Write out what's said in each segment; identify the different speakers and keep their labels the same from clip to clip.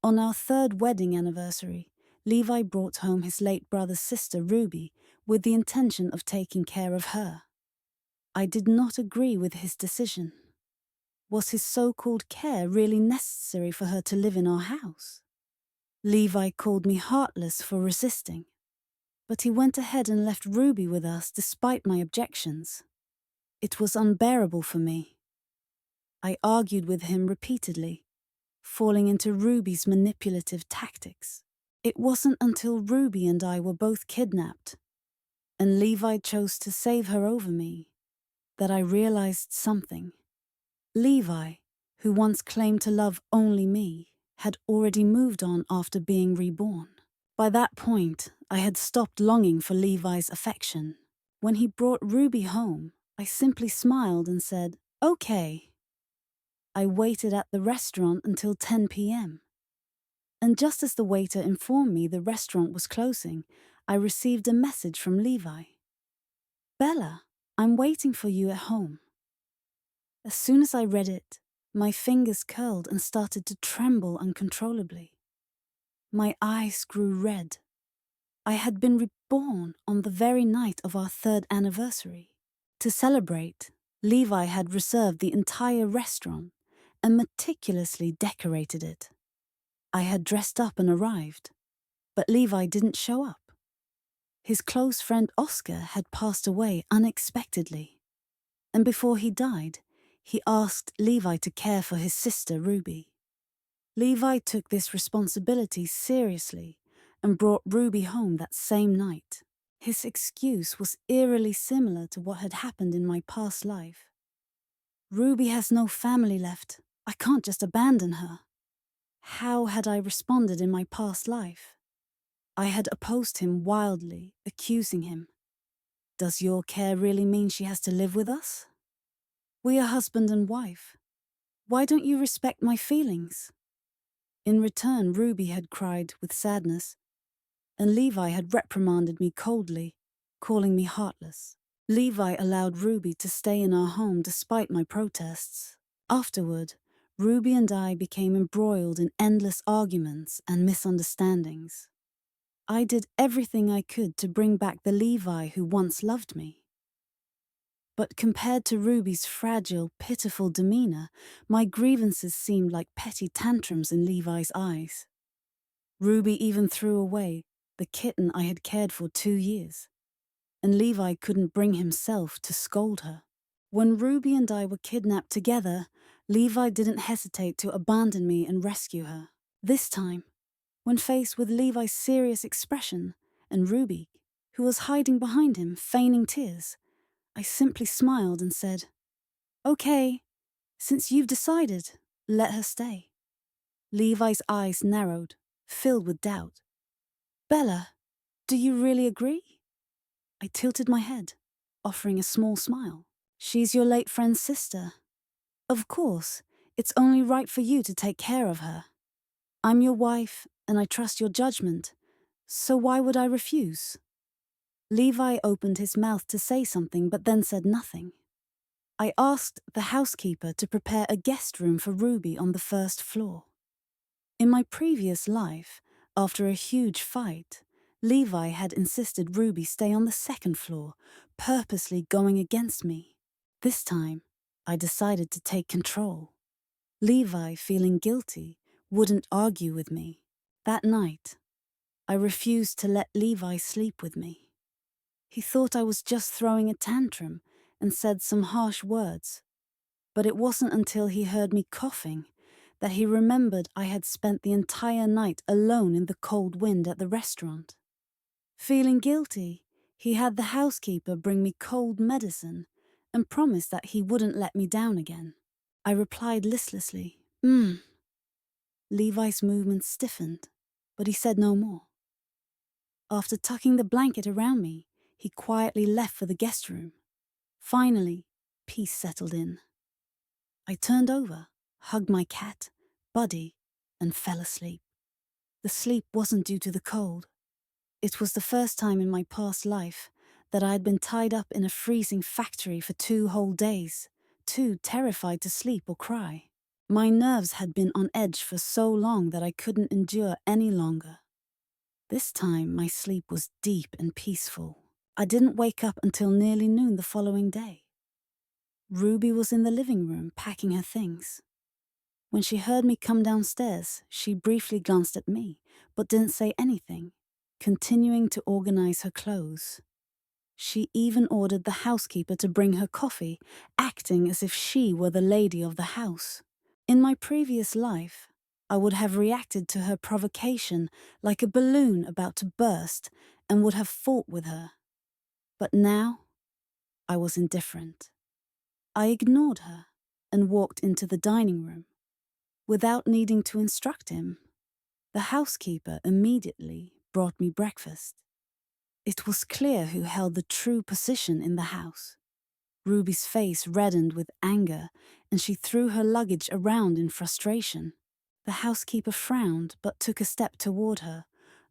Speaker 1: On our third wedding anniversary, Levi brought home his late brother's sister, Ruby, with the intention of taking care of her. I did not agree with his decision. Was his so-called care really necessary for her to live in our house? Levi called me heartless for resisting, but he went ahead and left Ruby with us despite my objections. It was unbearable for me. I argued with him repeatedly, falling into Ruby's manipulative tactics. It wasn't until Ruby and I were both kidnapped, and Levi chose to save her over me, that I realized something. Levi, who once claimed to love only me, had already moved on after being reborn. By that point, I had stopped longing for Levi's affection. When he brought Ruby home, I simply smiled and said, "Okay." I waited at the restaurant until 10 p.m. And just as the waiter informed me the restaurant was closing, I received a message from Levi. "Bella, I'm waiting for you at home." As soon as I read it, my fingers curled and started to tremble uncontrollably. My eyes grew red. I had been reborn on the very night of our third anniversary. To celebrate, Levi had reserved the entire restaurant and meticulously decorated it. I had dressed up and arrived, but Levi didn't show up. His close friend Oscar had passed away unexpectedly, and before he died, he asked Levi to care for his sister Ruby. Levi took this responsibility seriously and brought Ruby home that same night. His excuse was eerily similar to what had happened in my past life. "Ruby has no family left. I can't just abandon her." How had I responded in my past life? I had opposed him wildly, accusing him. "Does your care really mean she has to live with us? We are husband and wife. Why don't you respect my feelings?" In return, Ruby had cried with sadness, and Levi had reprimanded me coldly, calling me heartless. Levi allowed Ruby to stay in our home despite my protests. Afterward, Ruby and I became embroiled in endless arguments and misunderstandings. I did everything I could to bring back the Levi who once loved me. But compared to Ruby's fragile, pitiful demeanor, my grievances seemed like petty tantrums in Levi's eyes. Ruby even threw away the kitten I had cared for 2 years, and Levi couldn't bring himself to scold her. When Ruby and I were kidnapped together, Levi didn't hesitate to abandon me and rescue her. This time, when faced with Levi's serious expression and Ruby, who was hiding behind him, feigning tears, I simply smiled and said, "Okay, since you've decided, let her stay." Levi's eyes narrowed, filled with doubt. "Bella, do you really agree?" I tilted my head, offering a small smile. "She's your late friend's sister. Of course, it's only right for you to take care of her. I'm your wife, and I trust your judgment, so why would I refuse?" Levi opened his mouth to say something, but then said nothing. I asked the housekeeper to prepare a guest room for Ruby on the first floor. In my previous life, after a huge fight, Levi had insisted Ruby stay on the second floor, purposely going against me. This time, I decided to take control. Levi, feeling guilty, wouldn't argue with me. That night, I refused to let Levi sleep with me. He thought I was just throwing a tantrum and said some harsh words, but it wasn't until he heard me coughing that he remembered I had spent the entire night alone in the cold wind at the restaurant. Feeling guilty, he had the housekeeper bring me cold medicine and promised that he wouldn't let me down again. I replied listlessly, Levi's movements stiffened, but he said no more. After tucking the blanket around me, he quietly left for the guest room. Finally, peace settled in. I turned over, hugged my cat, Buddy, and fell asleep. The sleep wasn't due to the cold. It was the first time in my past life that I had been tied up in a freezing factory for 2 whole days, too terrified to sleep or cry. My nerves had been on edge for so long that I couldn't endure any longer. This time, my sleep was deep and peaceful. I didn't wake up until nearly noon the following day. Ruby was in the living room packing her things. When she heard me come downstairs, she briefly glanced at me, but didn't say anything, continuing to organize her clothes. She even ordered the housekeeper to bring her coffee, acting as if she were the lady of the house. In my previous life, I would have reacted to her provocation like a balloon about to burst and would have fought with her. But now, I was indifferent. I ignored her and walked into the dining room. Without needing to instruct him, the housekeeper immediately brought me breakfast. It was clear who held the true position in the house. Ruby's face reddened with anger, and she threw her luggage around in frustration. The housekeeper frowned but took a step toward her,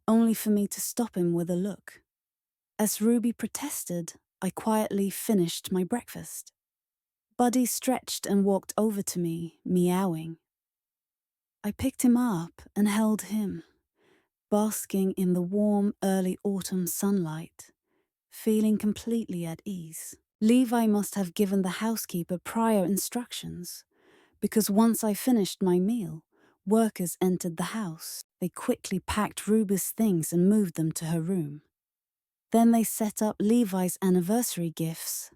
Speaker 1: only for me to stop him with a look. As Ruby protested, I quietly finished my breakfast. Buddy stretched and walked over to me, meowing. I picked him up and held him, basking in the warm early autumn sunlight, feeling completely at ease. Levi must have given the housekeeper prior instructions, because once I finished my meal, workers entered the house. They quickly packed Ruby's things and moved them to her room. Then they set up Levi's anniversary gifts.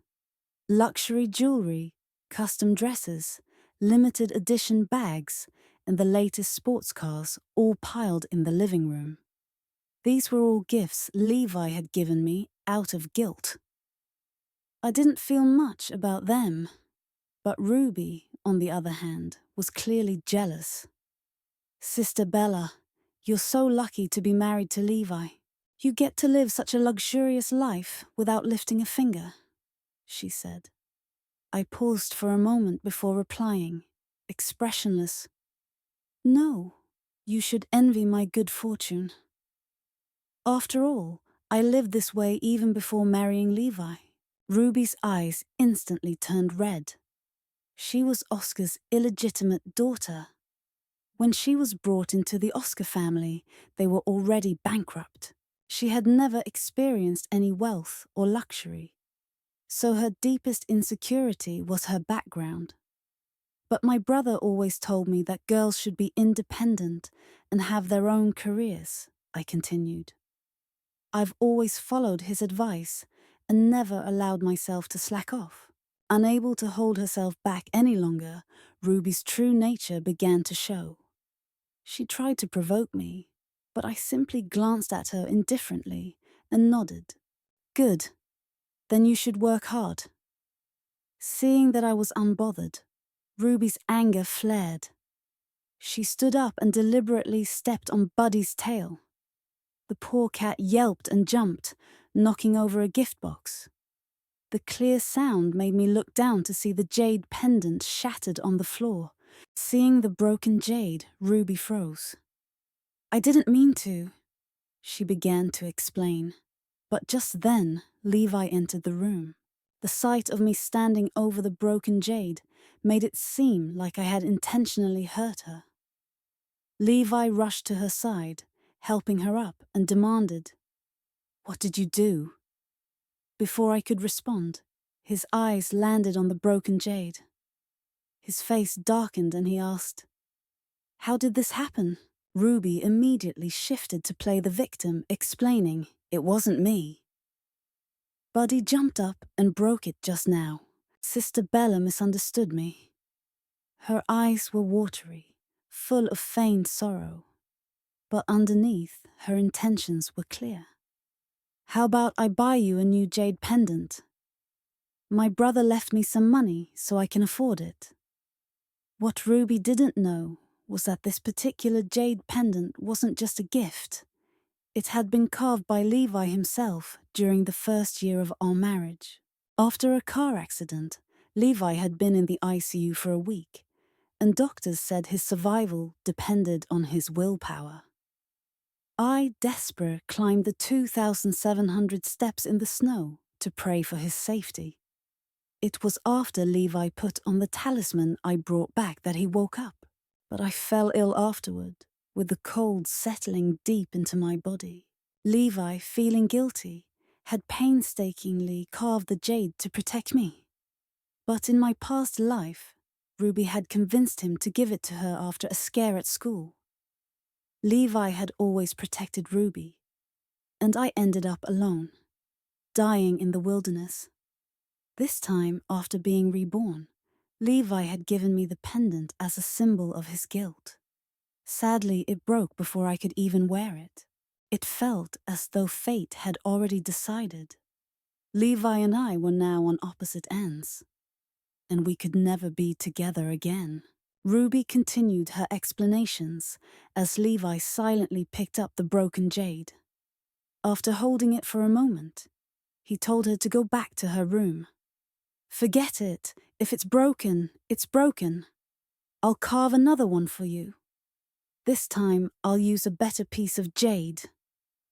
Speaker 1: Luxury jewelry, custom dresses, limited edition bags, and the latest sports cars all piled in the living room. These were all gifts Levi had given me out of guilt. I didn't feel much about them, but Ruby, on the other hand, was clearly jealous. "Sister Bella, you're so lucky to be married to Levi. You get to live such a luxurious life without lifting a finger," she said. I paused for a moment before replying, expressionless. "No, you should envy my good fortune. After all, I lived this way even before marrying Levi." Ruby's eyes instantly turned red. She was Oscar's illegitimate daughter. When she was brought into the Oscar family, they were already bankrupt. She had never experienced any wealth or luxury, so her deepest insecurity was her background. "But my brother always told me that girls should be independent and have their own careers," I continued. "I've always followed his advice and never allowed myself to slack off." Unable to hold herself back any longer, Ruby's true nature began to show. She tried to provoke me, but I simply glanced at her indifferently and nodded. "Good. Then you should work hard." Seeing that I was unbothered, Ruby's anger flared. She stood up and deliberately stepped on Buddy's tail. The poor cat yelped and jumped, knocking over a gift box. The clear sound made me look down to see the jade pendant shattered on the floor. Seeing the broken jade, Ruby froze. "I didn't mean to," she began to explain. But just then, Levi entered the room. The sight of me standing over the broken jade made it seem like I had intentionally hurt her. Levi rushed to her side, helping her up, and demanded, "What did you do?" Before I could respond, his eyes landed on the broken jade. His face darkened and he asked, "How did this happen?" Ruby immediately shifted to play the victim, explaining, "It wasn't me. Buddy jumped up and broke it just now. Sister Bella misunderstood me." Her eyes were watery, full of feigned sorrow, but underneath, her intentions were clear. "How about I buy you a new jade pendant? My brother left me some money so I can afford it." What Ruby didn't know was that this particular jade pendant wasn't just a gift. It had been carved by Levi himself during the first year of our marriage. After a car accident, Levi had been in the ICU for a week, and doctors said his survival depended on his willpower. I, desperate, climbed the 2,700 steps in the snow to pray for his safety. It was after Levi put on the talisman I brought back that he woke up. But I fell ill afterward, with the cold settling deep into my body. Levi, feeling guilty, had painstakingly carved the jade to protect me. But in my past life, Ruby had convinced him to give it to her after a scare at school. Levi had always protected Ruby, and I ended up alone, dying in the wilderness. This time, after being reborn, Levi had given me the pendant as a symbol of his guilt. Sadly, it broke before I could even wear it. It felt as though fate had already decided. Levi and I were now on opposite ends, and we could never be together again. Ruby continued her explanations as Levi silently picked up the broken jade. After holding it for a moment, he told her to go back to her room. "Forget it. If it's broken, it's broken. I'll carve another one for you. This time I'll use a better piece of jade,"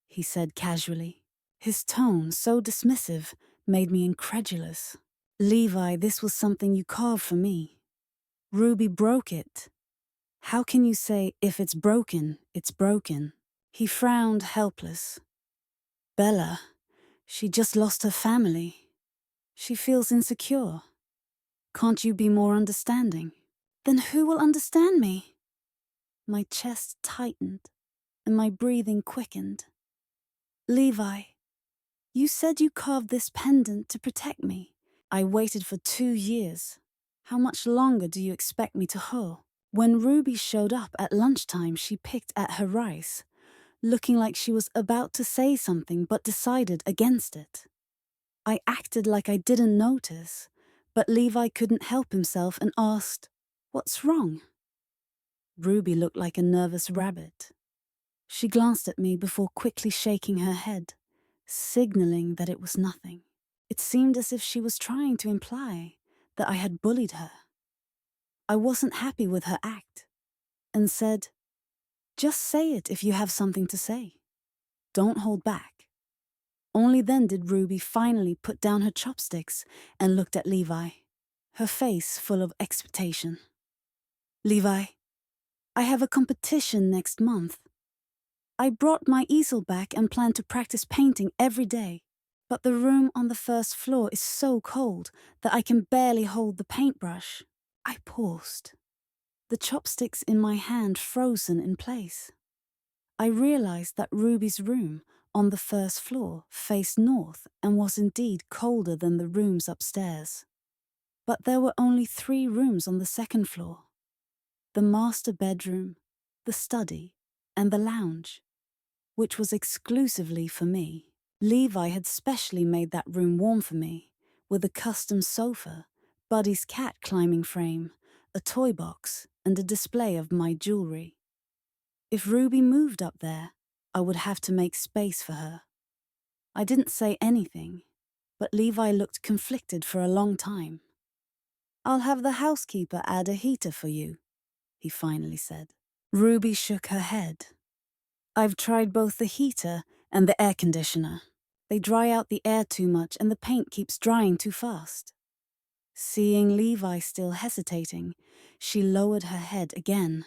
Speaker 1: he said casually. His tone, so dismissive, made me incredulous. "Levi, this was something you carved for me. Ruby broke it. How can you say, if it's broken, it's broken?" He frowned, helpless. "Bella, she just lost her family. She feels insecure. Can't you be more understanding?" "Then who will understand me?" My chest tightened, and my breathing quickened. "Levi, you said you carved this pendant to protect me. I waited for 2 years. How much longer do you expect me to hold?" When Ruby showed up at lunchtime, she picked at her rice, looking like she was about to say something but decided against it. I acted like I didn't notice, but Levi couldn't help himself and asked, "What's wrong?" Ruby looked like a nervous rabbit. She glanced at me before quickly shaking her head, signaling that it was nothing. It seemed as if she was trying to imply that I had bullied her. I wasn't happy with her act and said, "Just say it if you have something to say. Don't hold back." Only then did Ruby finally put down her chopsticks and looked at Levi, her face full of expectation. "Levi, I have a competition next month. I brought my easel back and plan to practice painting every day, but the room on the first floor is so cold that I can barely hold the paintbrush." I paused, the chopsticks in my hand frozen in place. I realized that Ruby's room on the first floor faced north and was indeed colder than the rooms upstairs. But there were only 3 rooms on the second floor: the master bedroom, the study, and the lounge, which was exclusively for me. Levi had specially made that room warm for me, with a custom sofa, Buddy's cat climbing frame, a toy box, and a display of my jewelry. If Ruby moved up there, I would have to make space for her. I didn't say anything, but Levi looked conflicted for a long time. "I'll have the housekeeper add a heater for you," he finally said. Ruby shook her head. "I've tried both the heater and the air conditioner. They dry out the air too much and the paint keeps drying too fast." Seeing Levi still hesitating, she lowered her head again.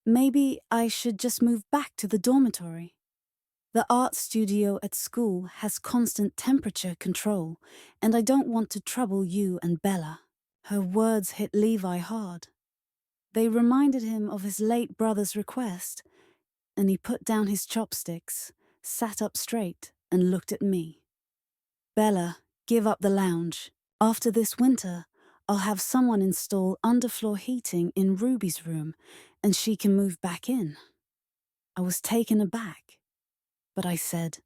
Speaker 1: "Maybe I should just move back to the dormitory. The art studio at school has constant temperature control, and I don't want to trouble you and Bella." Her words hit Levi hard. They reminded him of his late brother's request, and he put down his chopsticks, sat up straight, and looked at me. "Bella, give up the lounge. After this winter, I'll have someone install underfloor heating in Ruby's room, and she can move back in." I was taken aback, but I said,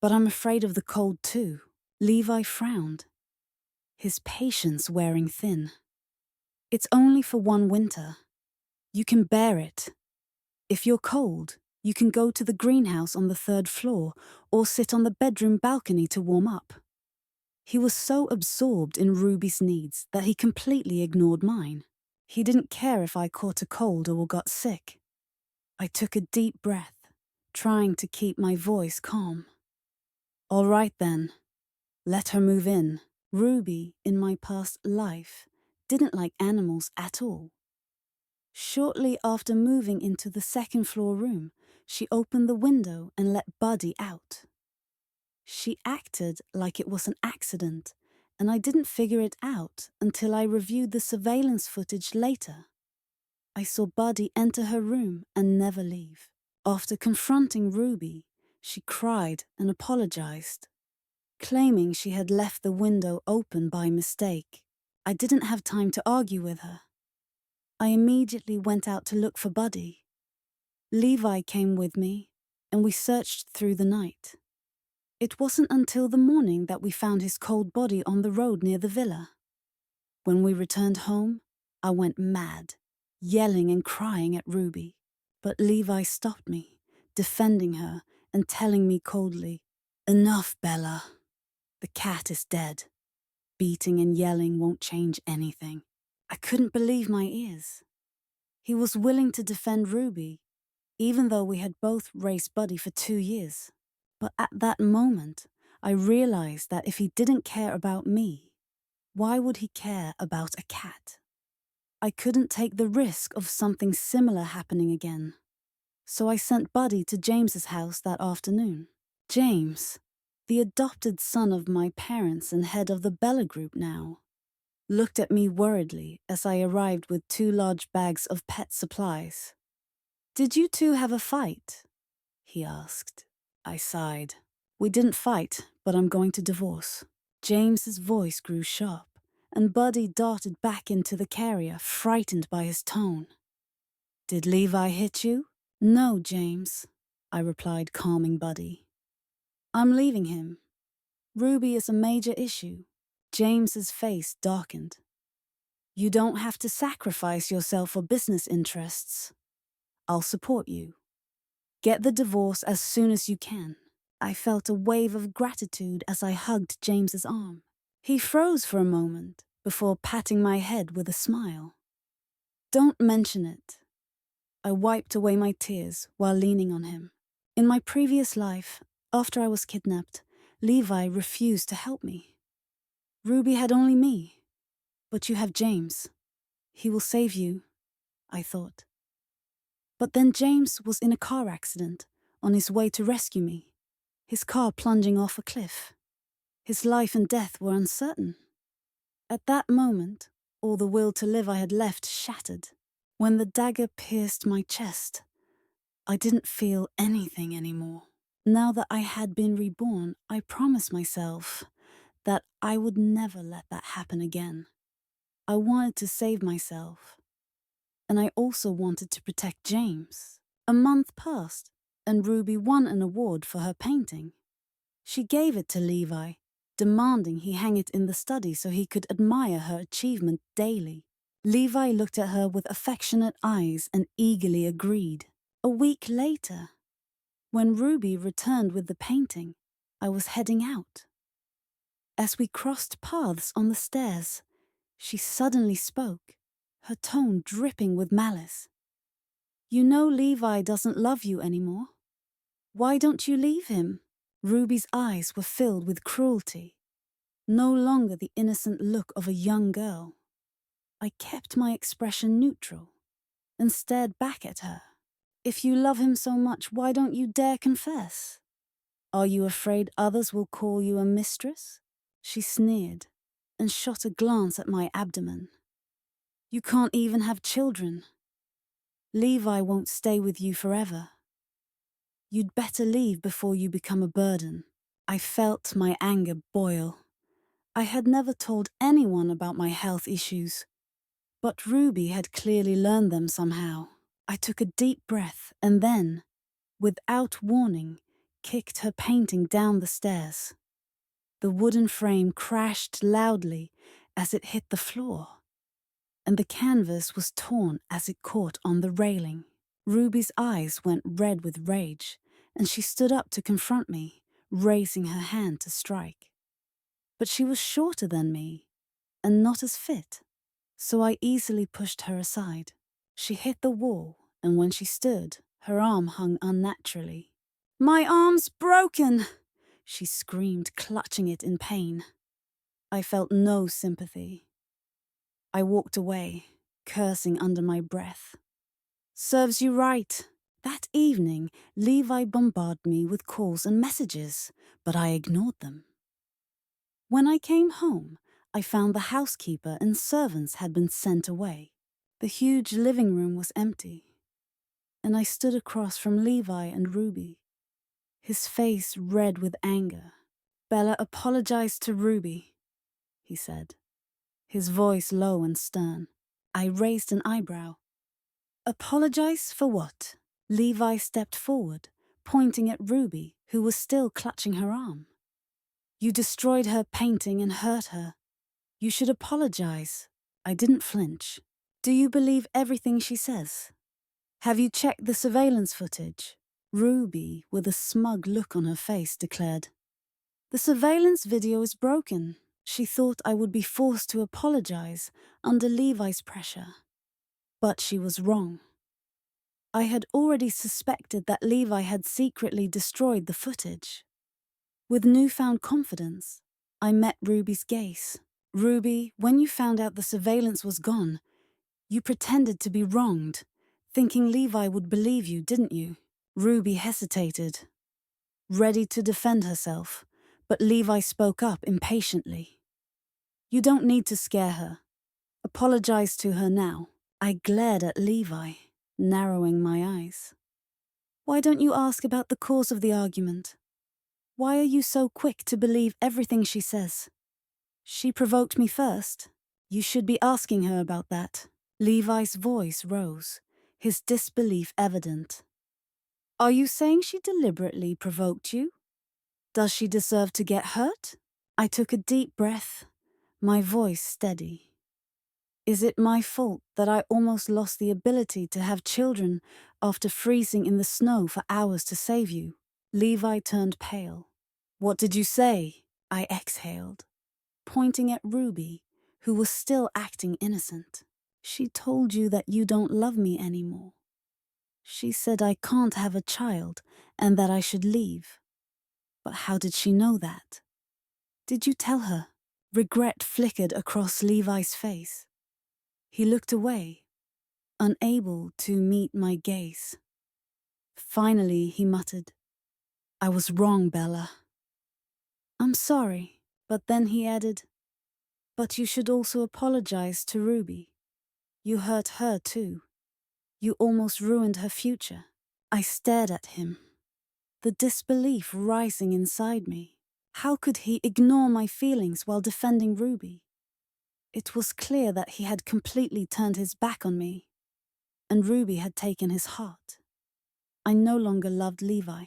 Speaker 1: "But I'm afraid of the cold too." Levi frowned, his patience wearing thin. "It's only for 1 winter. You can bear it. If you're cold, you can go to the greenhouse on the 3rd floor or sit on the bedroom balcony to warm up." He was so absorbed in Ruby's needs that he completely ignored mine. He didn't care if I caught a cold or got sick. I took a deep breath, trying to keep my voice calm. "All right then, let her move in." Ruby, in my past life, didn't like animals at all. Shortly after moving into the second floor room, she opened the window and let Buddy out. She acted like it was an accident, and I didn't figure it out until I reviewed the surveillance footage later. I saw Buddy enter her room and never leave. After confronting Ruby, she cried and apologized, claiming she had left the window open by mistake. I didn't have time to argue with her. I immediately went out to look for Buddy. Levi came with me, and we searched through the night. It wasn't until the morning that we found his cold body on the road near the villa. When we returned home, I went mad, yelling and crying at Ruby. But Levi stopped me, defending her and telling me coldly, "Enough, Bella. The cat is dead. Beating and yelling won't change anything." I couldn't believe my ears. He was willing to defend Ruby, even though we had both raised Buddy for 2 years. But at that moment, I realized that if he didn't care about me, why would he care about a cat? I couldn't take the risk of something similar happening again. So I sent Buddy to James's house that afternoon. James, the adopted son of my parents and head of the Bella Group now, looked at me worriedly as I arrived with 2 large bags of pet supplies. "Did you two have a fight?" he asked. I sighed. "We didn't fight, but I'm going to divorce." James's voice grew sharp, and Buddy darted back into the carrier, frightened by his tone. "Did Levi hit you?" "No, James," I replied, calming Buddy. "I'm leaving him. Ruby is a major issue." James's face darkened. "You don't have to sacrifice yourself for business interests. I'll support you. Get the divorce as soon as you can." I felt a wave of gratitude as I hugged James's arm. He froze for a moment before patting my head with a smile. "Don't mention it." I wiped away my tears while leaning on him. In my previous life, after I was kidnapped, Levi refused to help me. Ruby had only me, but you have James. He will save you, I thought. But then James was in a car accident on his way to rescue me, his car plunging off a cliff. His life and death were uncertain. At that moment, all the will to live I had left shattered. When the dagger pierced my chest, I didn't feel anything anymore. Now that I had been reborn, I promised myself that I would never let that happen again. I wanted to save myself, and I also wanted to protect James. A month passed, and Ruby won an award for her painting. She gave it to Levi, demanding he hang it in the study so he could admire her achievement daily. Levi looked at her with affectionate eyes and eagerly agreed. A week later, when Ruby returned with the painting, I was heading out. As we crossed paths on the stairs, she suddenly spoke, her tone dripping with malice. "You know Levi doesn't love you anymore. Why don't you leave him?" Ruby's eyes were filled with cruelty, no longer the innocent look of a young girl. I kept my expression neutral and stared back at her. "If you love him so much, why don't you dare confess? Are you afraid others will call you a mistress?" She sneered and shot a glance at my abdomen. "You can't even have children. Levi won't stay with you forever. You'd better leave before you become a burden." I felt my anger boil. I had never told anyone about my health issues, but Ruby had clearly learned them somehow. I took a deep breath and then, without warning, kicked her painting down the stairs. The wooden frame crashed loudly as it hit the floor, and the canvas was torn as it caught on the railing. Ruby's eyes went red with rage, and she stood up to confront me, raising her hand to strike. But she was shorter than me, and not as fit, so I easily pushed her aside. She hit the wall, and when she stood, her arm hung unnaturally. "My arm's broken!" she screamed, clutching it in pain. I felt no sympathy. I walked away, cursing under my breath. Serves you right. That evening, Levi bombarded me with calls and messages, but I ignored them. When I came home, I found the housekeeper and servants had been sent away. The huge living room was empty, and I stood across from Levi and Ruby, his face red with anger. Bella apologized to Ruby, he said, his voice low and stern. I raised an eyebrow. Apologize for what? Levi stepped forward, pointing at Ruby, who was still clutching her arm. You destroyed her painting and hurt her. You should apologize. I didn't flinch. Do you believe everything she says? Have you checked the surveillance footage? Ruby, with a smug look on her face, declared. The surveillance video is broken. She thought I would be forced to apologize under Levi's pressure. But she was wrong. I had already suspected that Levi had secretly destroyed the footage. With newfound confidence, I met Ruby's gaze. Ruby, when you found out the surveillance was gone, you pretended to be wronged, thinking Levi would believe you, didn't you? Ruby hesitated, ready to defend herself, but Levi spoke up impatiently. You don't need to scare her. Apologize to her now. I glared at Levi, narrowing my eyes. Why don't you ask about the cause of the argument? Why are you so quick to believe everything she says? She provoked me first. You should be asking her about that. Levi's voice rose, his disbelief evident. Are you saying she deliberately provoked you? Does she deserve to get hurt? I took a deep breath, my voice steady. Is it my fault that I almost lost the ability to have children after freezing in the snow for hours to save you? Levi turned pale. What did you say? I exhaled, pointing at Ruby, who was still acting innocent. She told you that you don't love me anymore. She said I can't have a child and that I should leave. But how did she know that? Did you tell her? Regret flickered across Levi's face. He looked away, unable to meet my gaze. Finally, he muttered, I was wrong, Bella. I'm sorry, but then he added, but you should also apologize to Ruby. You hurt her too. You almost ruined her future. I stared at him, the disbelief rising inside me. How could he ignore my feelings while defending Ruby? It was clear that he had completely turned his back on me, and Ruby had taken his heart. I no longer loved Levi.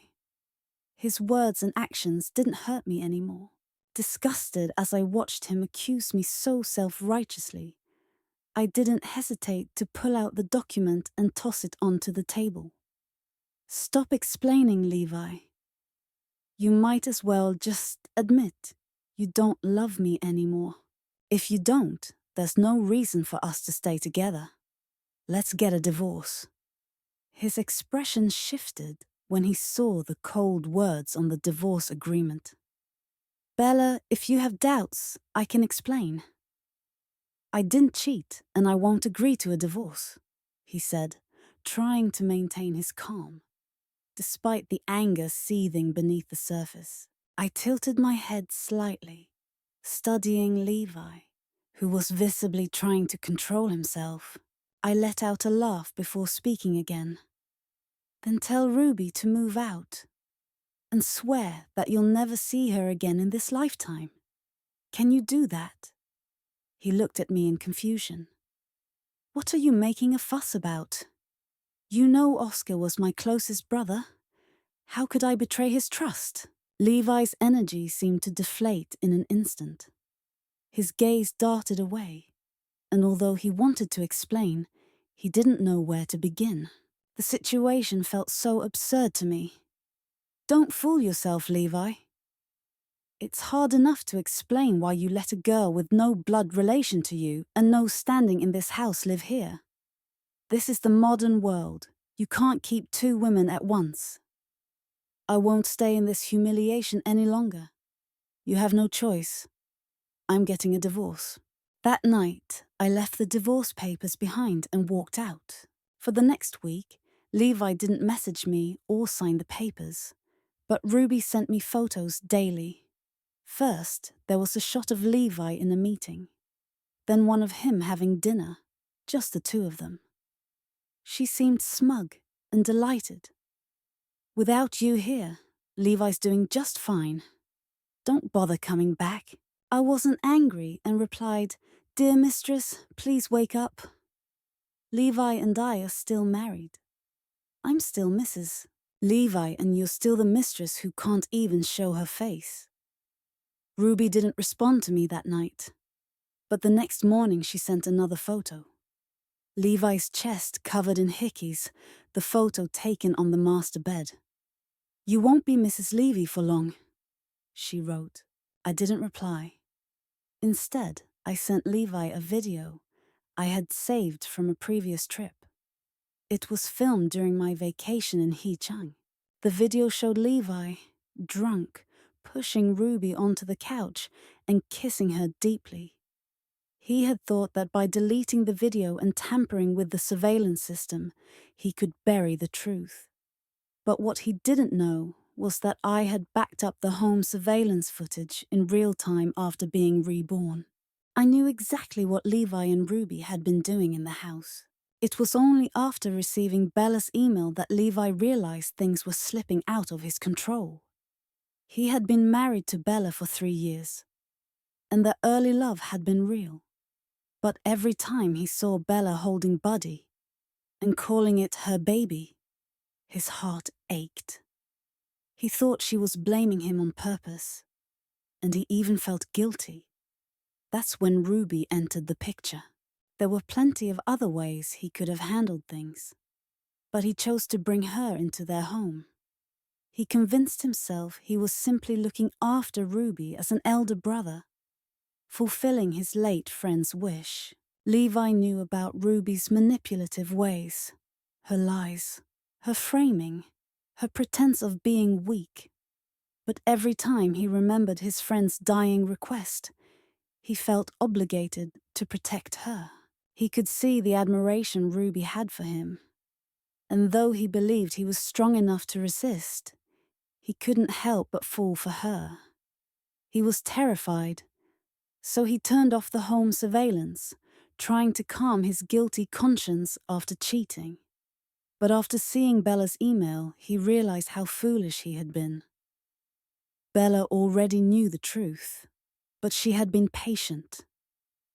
Speaker 1: His words and actions didn't hurt me anymore. Disgusted as I watched him accuse me so self-righteously, I didn't hesitate to pull out the document and toss it onto the table. Stop explaining, Levi. You might as well just admit you don't love me anymore. If you don't, there's no reason for us to stay together. Let's get a divorce. His expression shifted when he saw the cold words on the divorce agreement. Bella, if you have doubts, I can explain. I didn't cheat, and I won't agree to a divorce, he said, trying to maintain his calm, despite the anger seething beneath the surface. I tilted my head slightly, studying Levi, who was visibly trying to control himself. I let out a laugh before speaking again. Then tell Ruby to move out, and swear that you'll never see her again in this lifetime. Can you do that? He looked at me in confusion. What are you making a fuss about? You know Oscar was my closest brother. How could I betray his trust? Levi's energy seemed to deflate in an instant. His gaze darted away, and although he wanted to explain, he didn't know where to begin. The situation felt so absurd to me. Don't fool yourself, Levi. It's hard enough to explain why you let a girl with no blood relation to you and no standing in this house live here. This is the modern world. You can't keep two women at once. I won't stay in this humiliation any longer. You have no choice. I'm getting a divorce. That night, I left the divorce papers behind and walked out. For the next week, Levi didn't message me or sign the papers, but Ruby sent me photos daily. First, there was a shot of Levi in a meeting, then one of him having dinner, just the two of them. She seemed smug and delighted. Without you here, Levi's doing just fine. Don't bother coming back. I wasn't angry and replied, Dear mistress, please wake up. Levi and I are still married. I'm still Mrs. Levi, and you're still the mistress who can't even show her face. Ruby didn't respond to me that night, but the next morning she sent another photo. Levi's chest covered in hickeys, the photo taken on the master bed. You won't be Mrs. Levy for long, she wrote. I didn't reply. Instead, I sent Levi a video I had saved from a previous trip. It was filmed during my vacation in Heechang. The video showed Levi, drunk, pushing Ruby onto the couch and kissing her deeply. He had thought that by deleting the video and tampering with the surveillance system, he could bury the truth. But what he didn't know was that I had backed up the home surveillance footage in real time after being reborn. I knew exactly what Levi and Ruby had been doing in the house. It was only after receiving Bella's email that Levi realized things were slipping out of his control. He had been married to Bella for 3 years, and their early love had been real. But every time he saw Bella holding Buddy and calling it her baby, his heart ached. He thought she was blaming him on purpose, and he even felt guilty. That's when Ruby entered the picture. There were plenty of other ways he could have handled things, but he chose to bring her into their home. He convinced himself he was simply looking after Ruby as an elder brother, fulfilling his late friend's wish. Levi knew about Ruby's manipulative ways, her lies, her framing, her pretense of being weak. But every time he remembered his friend's dying request, he felt obligated to protect her. He could see the admiration Ruby had for him, and though he believed he was strong enough to resist, he couldn't help but fall for her. He was terrified, so he turned off the home surveillance, trying to calm his guilty conscience after cheating. But after seeing Bella's email, he realized how foolish he had been. Bella already knew the truth, but she had been patient,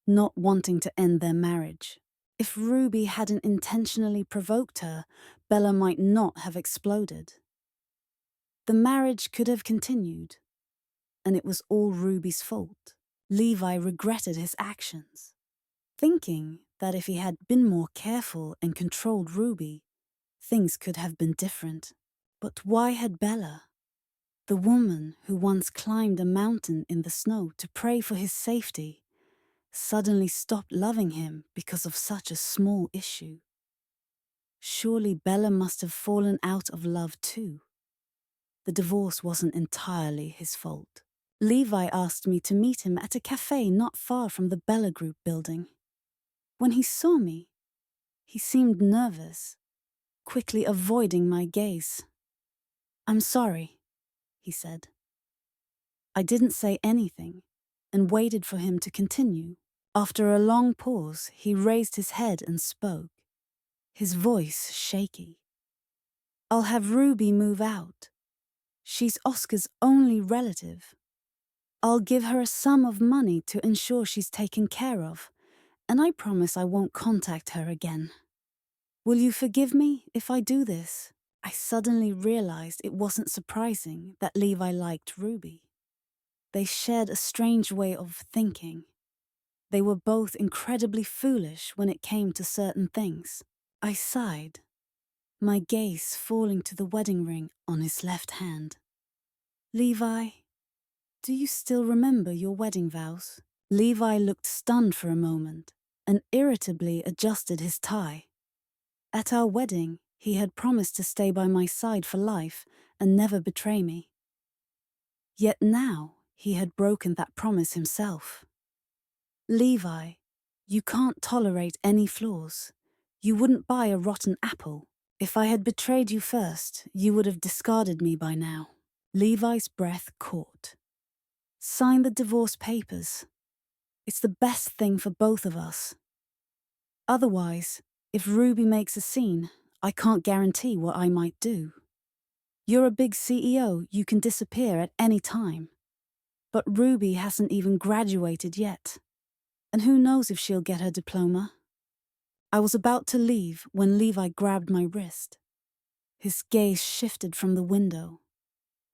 Speaker 1: not wanting to end their marriage. If Ruby hadn't intentionally provoked her, Bella might not have exploded. The marriage could have continued, and it was all Ruby's fault. Levi regretted his actions, thinking that if he had been more careful and controlled Ruby, things could have been different. But why had Bella, the woman who once climbed a mountain in the snow to pray for his safety, suddenly stopped loving him because of such a small issue? Surely Bella must have fallen out of love too. The divorce wasn't entirely his fault. Levi asked me to meet him at a cafe not far from the Bella Group building. When he saw me, he seemed nervous, quickly avoiding my gaze. I'm sorry, he said. I didn't say anything and waited for him to continue. After a long pause, he raised his head and spoke, his voice shaky. I'll have Ruby move out. She's Oscar's only relative. I'll give her a sum of money to ensure she's taken care of, and I promise I won't contact her again. Will you forgive me if I do this? I suddenly realized it wasn't surprising that Levi liked Ruby. They shared a strange way of thinking. They were both incredibly foolish when it came to certain things. I sighed, my gaze falling to the wedding ring on his left hand. Levi, do you still remember your wedding vows? Levi looked stunned for a moment and irritably adjusted his tie. At our wedding, he had promised to stay by my side for life and never betray me. Yet now he had broken that promise himself. Levi, you can't tolerate any flaws. You wouldn't buy a rotten apple. If I had betrayed you first, you would have discarded me by now. Levi's breath caught. Sign the divorce papers. It's the best thing for both of us. Otherwise, if Ruby makes a scene, I can't guarantee what I might do. You're a big CEO, you can disappear at any time. But Ruby hasn't even graduated yet. And who knows if she'll get her diploma? I was about to leave when Levi grabbed my wrist. His gaze shifted from the window,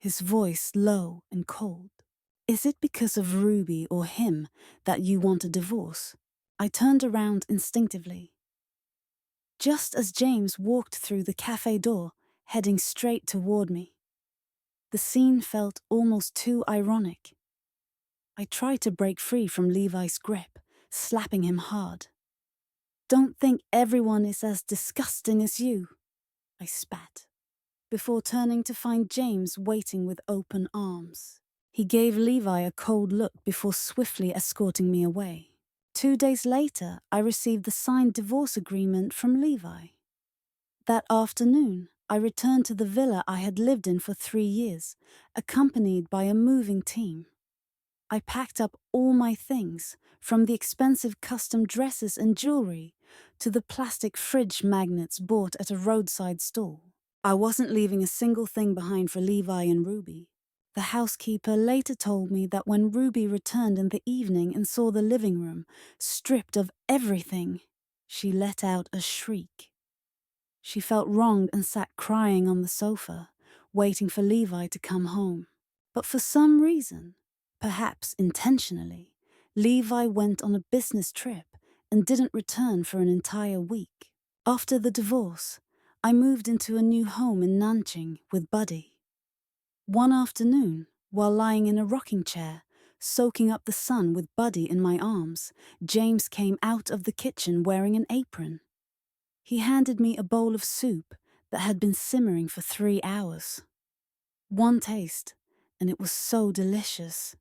Speaker 1: his voice low and cold. Is it because of Ruby or him that you want a divorce? I turned around instinctively. Just as James walked through the cafe door, heading straight toward me. The scene felt almost too ironic. I tried to break free from Levi's grip, slapping him hard. Don't think everyone is as disgusting as you, I spat, before turning to find James waiting with open arms. He gave Levi a cold look before swiftly escorting me away. 2 days later, I received the signed divorce agreement from Levi. That afternoon, I returned to the villa I had lived in for 3 years, accompanied by a moving team. I packed up all my things, from the expensive custom dresses and jewelry to the plastic fridge magnets bought at a roadside stall. I wasn't leaving a single thing behind for Levi and Ruby. The housekeeper later told me that when Ruby returned in the evening and saw the living room, stripped of everything, she let out a shriek. She felt wronged and sat crying on the sofa, waiting for Levi to come home. But for some reason, perhaps intentionally, Levi went on a business trip and didn't return for an entire week. After the divorce, I moved into a new home in Nanjing with Buddy. One afternoon, while lying in a rocking chair, soaking up the sun with Buddy in my arms, James came out of the kitchen wearing an apron. He handed me a bowl of soup that had been simmering for 3 hours. One taste, and it was so delicious.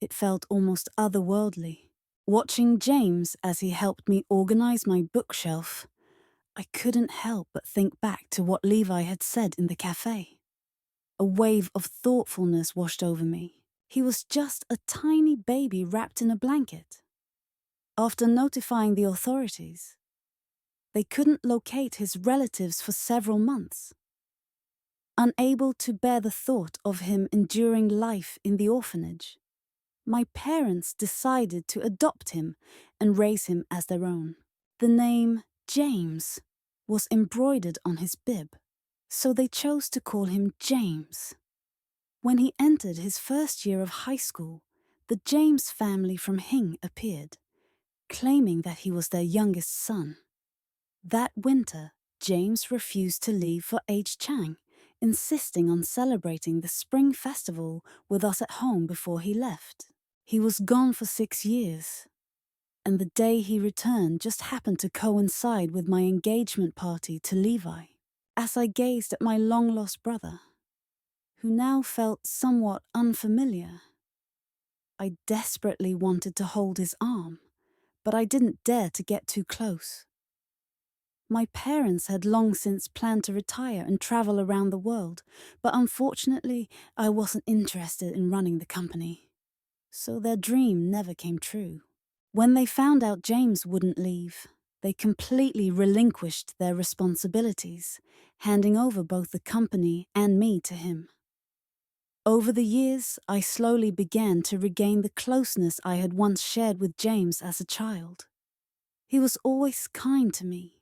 Speaker 1: It felt almost otherworldly. Watching James as he helped me organize my bookshelf, I couldn't help but think back to what Levi had said in the cafe. A wave of thoughtfulness washed over me. He was just a tiny baby wrapped in a blanket. After notifying the authorities, they couldn't locate his relatives for several months. Unable to bear the thought of him enduring life in the orphanage, my parents decided to adopt him and raise him as their own. The name James was embroidered on his bib, so they chose to call him James. When he entered his first year of high school, the James family from Hing appeared, claiming that he was their youngest son. That winter, James refused to leave for H. Chang, insisting on celebrating the spring festival with us at home before he left. He was gone for 6 years, and the day he returned just happened to coincide with my engagement party to Levi. As I gazed at my long-lost brother, who now felt somewhat unfamiliar, I desperately wanted to hold his arm, but I didn't dare to get too close. My parents had long since planned to retire and travel around the world, but unfortunately, I wasn't interested in running the company. So their dream never came true. When they found out James wouldn't leave, they completely relinquished their responsibilities, handing over both the company and me to him. Over the years, I slowly began to regain the closeness I had once shared with James as a child. He was always kind to me,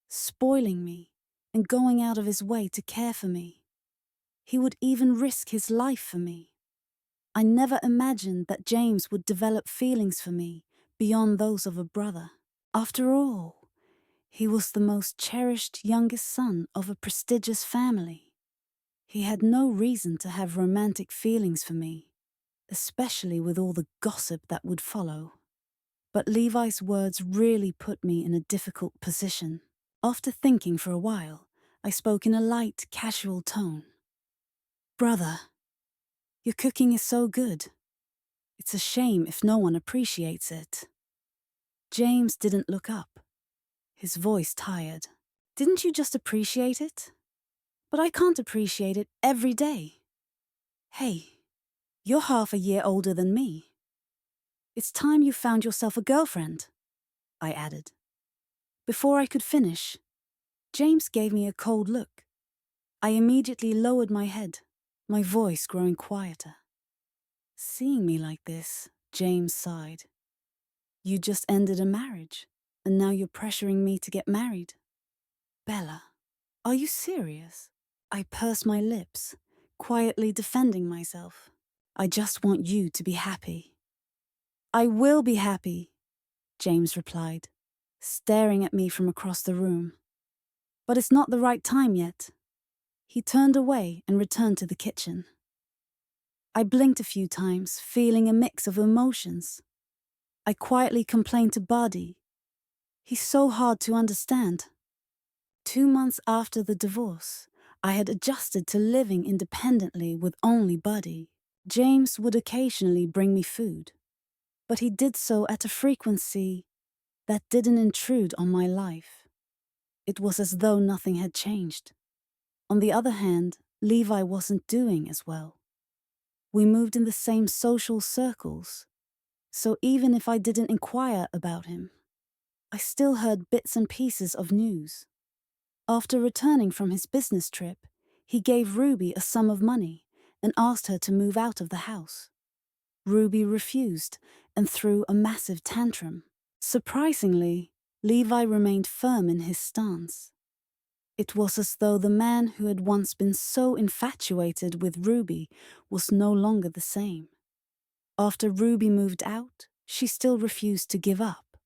Speaker 1: spoiling me, and going out of his way to care for me. He would even risk his life for me. I never imagined that James would develop feelings for me beyond those of a brother. After all, he was the most cherished youngest son of a prestigious family. He had no reason to have romantic feelings for me, especially with all the gossip that would follow. But Levi's words really put me in a difficult position. After thinking for a while, I spoke in a light, casual tone. "Brother, your cooking is so good. It's a shame if no one appreciates it." James didn't look up, his voice tired. Didn't you just appreciate it? But I can't appreciate it every day. Hey, you're half a year older than me. It's time you found yourself a girlfriend, I added. Before I could finish, James gave me a cold look. I immediately lowered my head, my voice growing quieter. Seeing me like this, James sighed. You just ended a marriage, and now you're pressuring me to get married. Bella, are you serious? I pursed my lips, quietly defending myself. I just want you to be happy. I will be happy, James replied, staring at me from across the room. But it's not the right time yet. He turned away and returned to the kitchen. I blinked a few times, feeling a mix of emotions. I quietly complained to Buddy. He's so hard to understand. 2 months after the divorce, I had adjusted to living independently with only Buddy. James would occasionally bring me food, but he did so at a frequency that didn't intrude on my life. It was as though nothing had changed. On the other hand, Levi wasn't doing as well. We moved in the same social circles, so even if I didn't inquire about him, I still heard bits and pieces of news. After returning from his business trip, he gave Ruby a sum of money and asked her to move out of the house. Ruby refused and threw a massive tantrum. Surprisingly, Levi remained firm in his stance. It was as though the man who had once been so infatuated with Ruby was no longer the same. After Ruby moved out, she still refused to give up.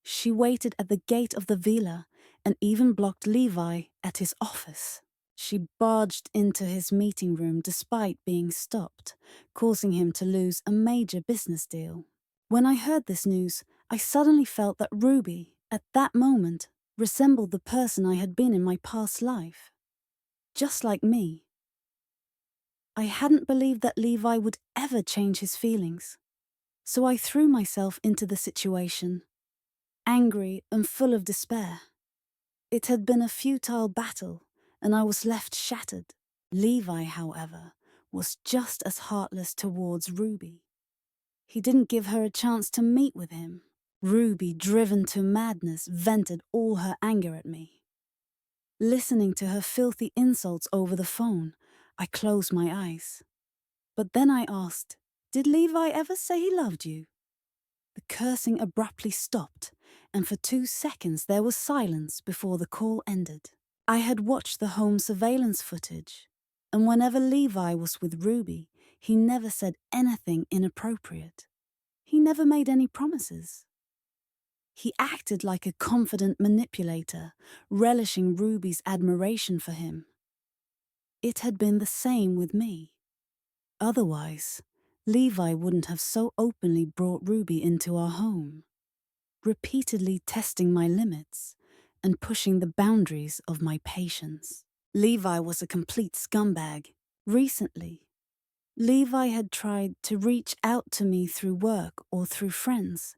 Speaker 1: She waited at the gate of the villa and even blocked Levi at his office. She barged into his meeting room despite being stopped, causing him to lose a major business deal. When I heard this news, I suddenly felt that Ruby, at that moment, resembled the person I had been in my past life. Just like me. I hadn't believed that Levi would ever change his feelings, so I threw myself into the situation, angry and full of despair. It had been a futile battle, and I was left shattered. Levi, however, was just as heartless towards Ruby. He didn't give her a chance to meet with him. Ruby, driven to madness, vented all her anger at me. Listening to her filthy insults over the phone, I closed my eyes. But then I asked, "Did Levi ever say he loved you?" The cursing abruptly stopped, and for 2 seconds there was silence before the call ended. I had watched the home surveillance footage, and whenever Levi was with Ruby, he never said anything inappropriate. He never made any promises. He acted like a confident manipulator, relishing Ruby's admiration for him. It had been the same with me. Otherwise, Levi wouldn't have so openly brought Ruby into our home, repeatedly testing my limits and pushing the boundaries of my patience. Levi was a complete scumbag. Recently, Levi had tried to reach out to me through work or through friends,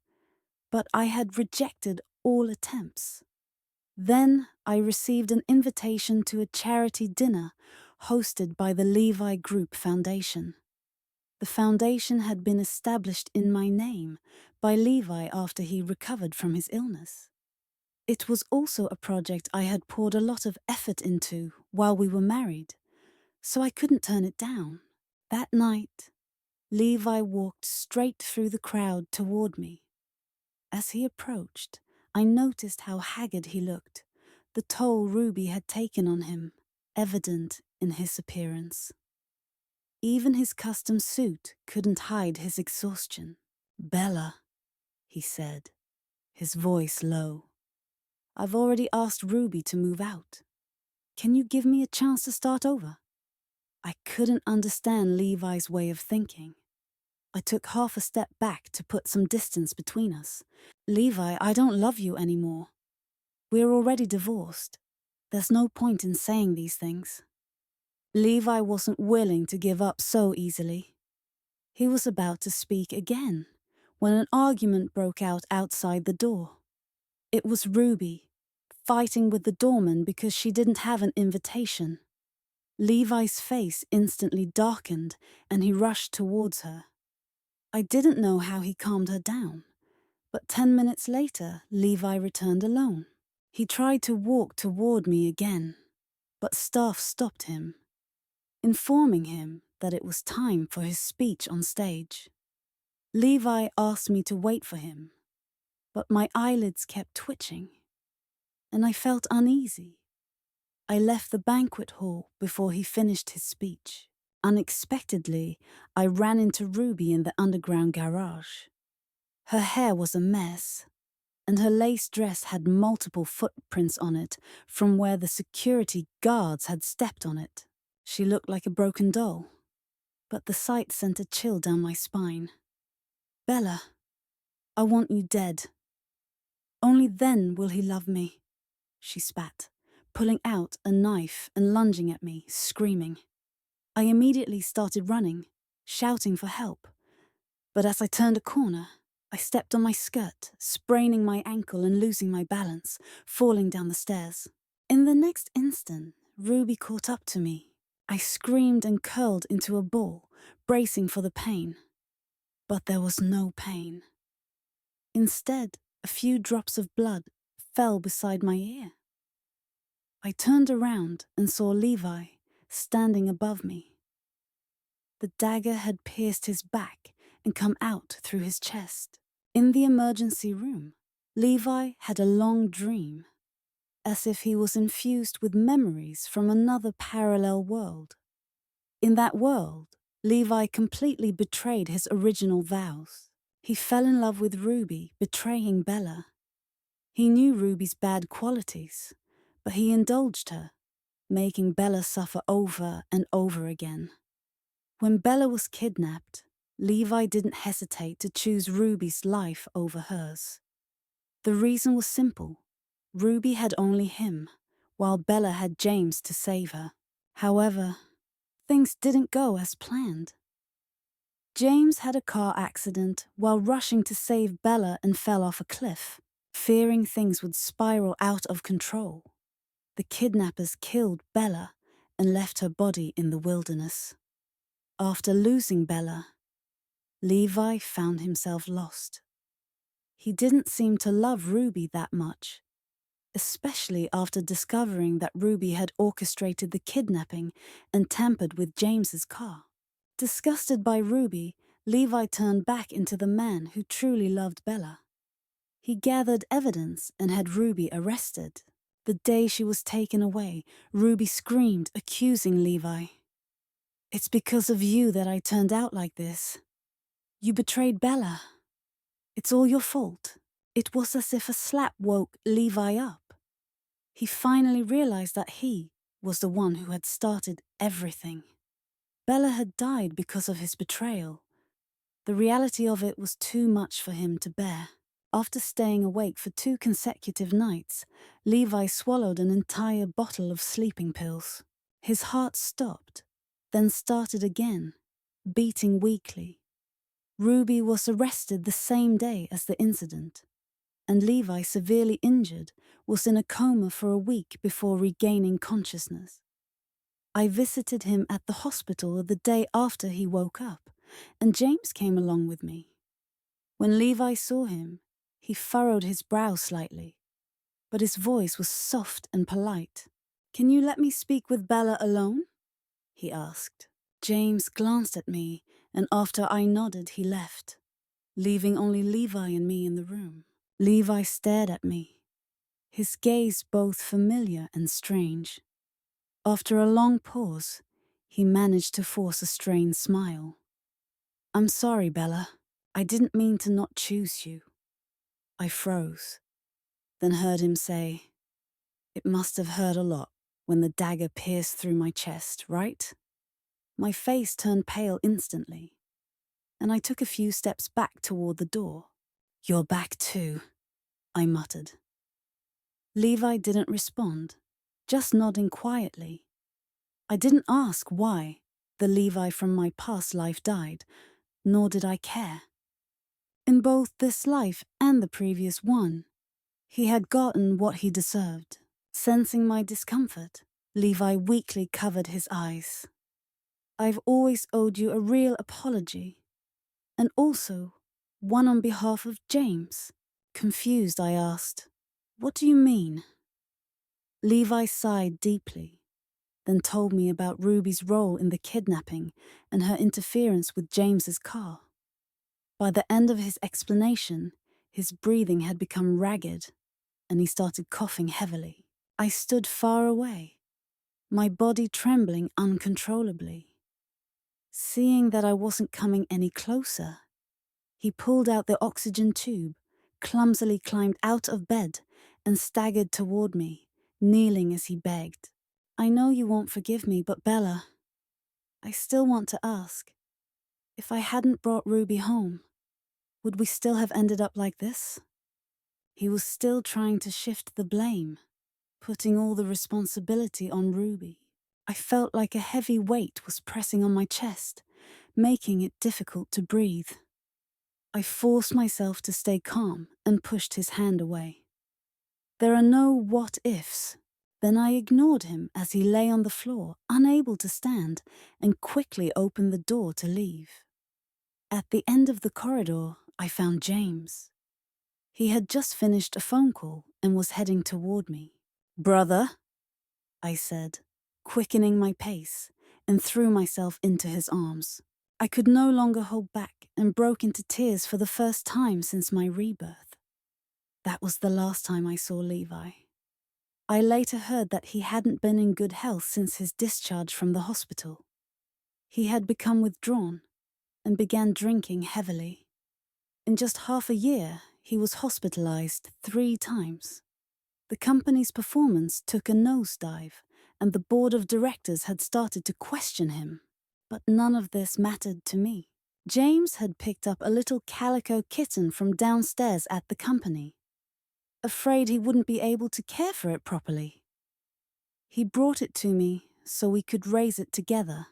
Speaker 1: but I had rejected all attempts. Then I received an invitation to a charity dinner hosted by the Levi Group Foundation. The foundation had been established in my name by Levi after he recovered from his illness. It was also a project I had poured a lot of effort into while we were married, so I couldn't turn it down. That night, Levi walked straight through the crowd toward me. As he approached, I noticed how haggard he looked, the toll Ruby had taken on him, evident in his appearance. Even his custom suit couldn't hide his exhaustion. "Bella," he said, his voice low. "I've already asked Ruby to move out. Can you give me a chance to start over?" I couldn't understand Levi's way of thinking. I took half a step back to put some distance between us. "Levi, I don't love you anymore. We're already divorced. There's no point in saying these things." Levi wasn't willing to give up so easily. He was about to speak again, when an argument broke out outside the door. It was Ruby, fighting with the doorman because she didn't have an invitation. Levi's face instantly darkened and he rushed towards her. I didn't know how he calmed her down, but 10 minutes later, Levi returned alone. He tried to walk toward me again, but staff stopped him, informing him that it was time for his speech on stage. Levi asked me to wait for him, but my eyelids kept twitching, and I felt uneasy. I left the banquet hall before he finished his speech. Unexpectedly, I ran into Ruby in the underground garage. Her hair was a mess, and her lace dress had multiple footprints on it from where the security guards had stepped on it. She looked like a broken doll, but the sight sent a chill down my spine. "Bella, I want you dead. Only then will he love me," she spat, pulling out a knife and lunging at me, screaming. I immediately started running, shouting for help. But as I turned a corner, I stepped on my skirt, spraining my ankle and losing my balance, falling down the stairs. In the next instant, Ruby caught up to me. I screamed and curled into a ball, bracing for the pain. But there was no pain. Instead, a few drops of blood fell beside my ear. I turned around and saw Levi standing above me. The dagger had pierced his back and come out through his chest. In the emergency room, Levi had a long dream, as if he was infused with memories from another parallel world. In that world, Levi completely betrayed his original vows. He fell in love with Ruby, betraying Bella. He knew Ruby's bad qualities, but he indulged her, making Bella suffer over and over again. When Bella was kidnapped, Levi didn't hesitate to choose Ruby's life over hers. The reason was simple. Ruby had only him, while Bella had James to save her. However, things didn't go as planned. James had a car accident while rushing to save Bella and fell off a cliff, fearing things would spiral out of control. The kidnappers killed Bella and left her body in the wilderness. After losing Bella, Levi found himself lost. He didn't seem to love Ruby that much, especially after discovering that Ruby had orchestrated the kidnapping and tampered with James's car. Disgusted by Ruby, Levi turned back into the man who truly loved Bella. He gathered evidence and had Ruby arrested. The day she was taken away, Ruby screamed, accusing Levi. "It's because of you that I turned out like this. You betrayed Bella. It's all your fault." It was as if a slap woke Levi up. He finally realized that he was the one who had started everything. Bella had died because of his betrayal. The reality of it was too much for him to bear. After staying awake for 2 consecutive nights, Levi swallowed an entire bottle of sleeping pills. His heart stopped, then started again, beating weakly. Ruby was arrested the same day as the incident, and Levi, severely injured, was in a coma for a week before regaining consciousness. I visited him at the hospital the day after he woke up, and James came along with me. When Levi saw him, he furrowed his brow slightly, but his voice was soft and polite. "Can you let me speak with Bella alone?" he asked. James glanced at me, and after I nodded, he left, leaving only Levi and me in the room. Levi stared at me, his gaze both familiar and strange. After a long pause, he managed to force a strained smile. "I'm sorry, Bella. I didn't mean to not choose you." I froze, then heard him say, "It must have hurt a lot when the dagger pierced through my chest, right?" My face turned pale instantly, and I took a few steps back toward the door. "You're back too," I muttered. Levi didn't respond, just nodding quietly. I didn't ask why the Levi from my past life died, nor did I care. In both this life and the previous one, he had gotten what he deserved. Sensing my discomfort, Levi weakly covered his eyes. I've always owed you a real apology, and also one on behalf of James. Confused, I asked, "What do you mean?" Levi sighed deeply, then told me about Ruby's role in the kidnapping and her interference with James's car. By the end of his explanation, his breathing had become ragged, and he started coughing heavily. I stood far away, my body trembling uncontrollably. Seeing that I wasn't coming any closer, he pulled out the oxygen tube, clumsily climbed out of bed, and staggered toward me, kneeling as he begged. "I know you won't forgive me, but Bella, I still want to ask, if I hadn't brought Ruby home, would we still have ended up like this?" He was still trying to shift the blame, putting all the responsibility on Ruby. I felt like a heavy weight was pressing on my chest, making it difficult to breathe. I forced myself to stay calm and pushed his hand away. "There are no what-ifs." Then I ignored him as he lay on the floor, unable to stand, and quickly opened the door to leave. At the end of the corridor, I found James. He had just finished a phone call and was heading toward me. "Brother," I said, quickening my pace, and threw myself into his arms. I could no longer hold back and broke into tears for the first time since my rebirth. That was the last time I saw Levi. I later heard that he hadn't been in good health since his discharge from the hospital. He had become withdrawn and began drinking heavily. In just half a year, he was hospitalized 3 times. The company's performance took a nosedive, and the board of directors had started to question him. But none of this mattered to me. James had picked up a little calico kitten from downstairs at the company, afraid he wouldn't be able to care for it properly. He brought it to me so we could raise it together.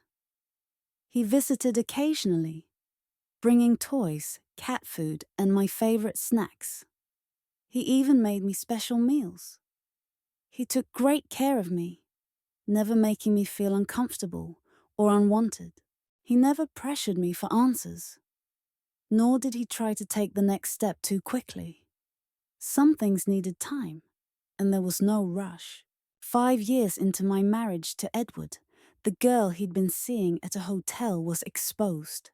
Speaker 1: He visited occasionally, bringing toys, cat food, and my favorite snacks. He even made me special meals. He took great care of me, never making me feel uncomfortable or unwanted. He never pressured me for answers, nor did he try to take the next step too quickly. Some things needed time, and there was no rush. 5 years into my marriage to Edward, the girl he'd been seeing at a hotel was exposed.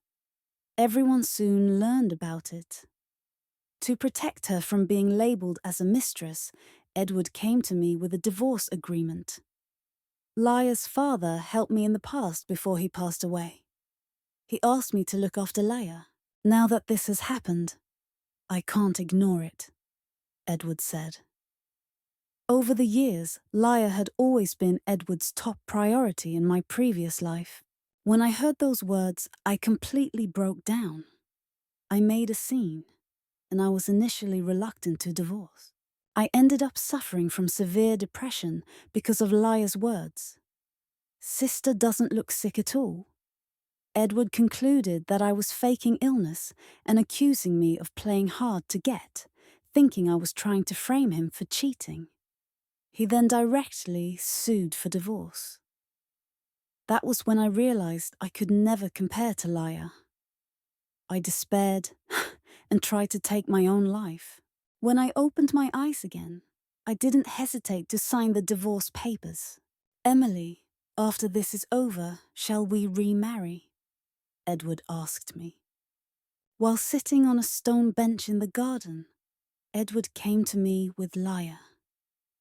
Speaker 1: Everyone soon learned about it. To protect her from being labeled as a mistress, Edward came to me with a divorce agreement. Laya's father helped me in the past before he passed away. He asked me to look after Laya. "Now that this has happened, I can't ignore it," Edward said. Over the years, Laya had always been Edward's top priority in my previous life. When I heard those words, I completely broke down. I made a scene, and I was initially reluctant to divorce. I ended up suffering from severe depression because of Laya's words. "Sister doesn't look sick at all." Edward concluded that I was faking illness and accusing me of playing hard to get, thinking I was trying to frame him for cheating. He then directly sued for divorce. That was when I realized I could never compare to Laya. I despaired and tried to take my own life. When I opened my eyes again, I didn't hesitate to sign the divorce papers. "Emily, after this is over, shall we remarry?" Edward asked me. While sitting on a stone bench in the garden, Edward came to me with Laya.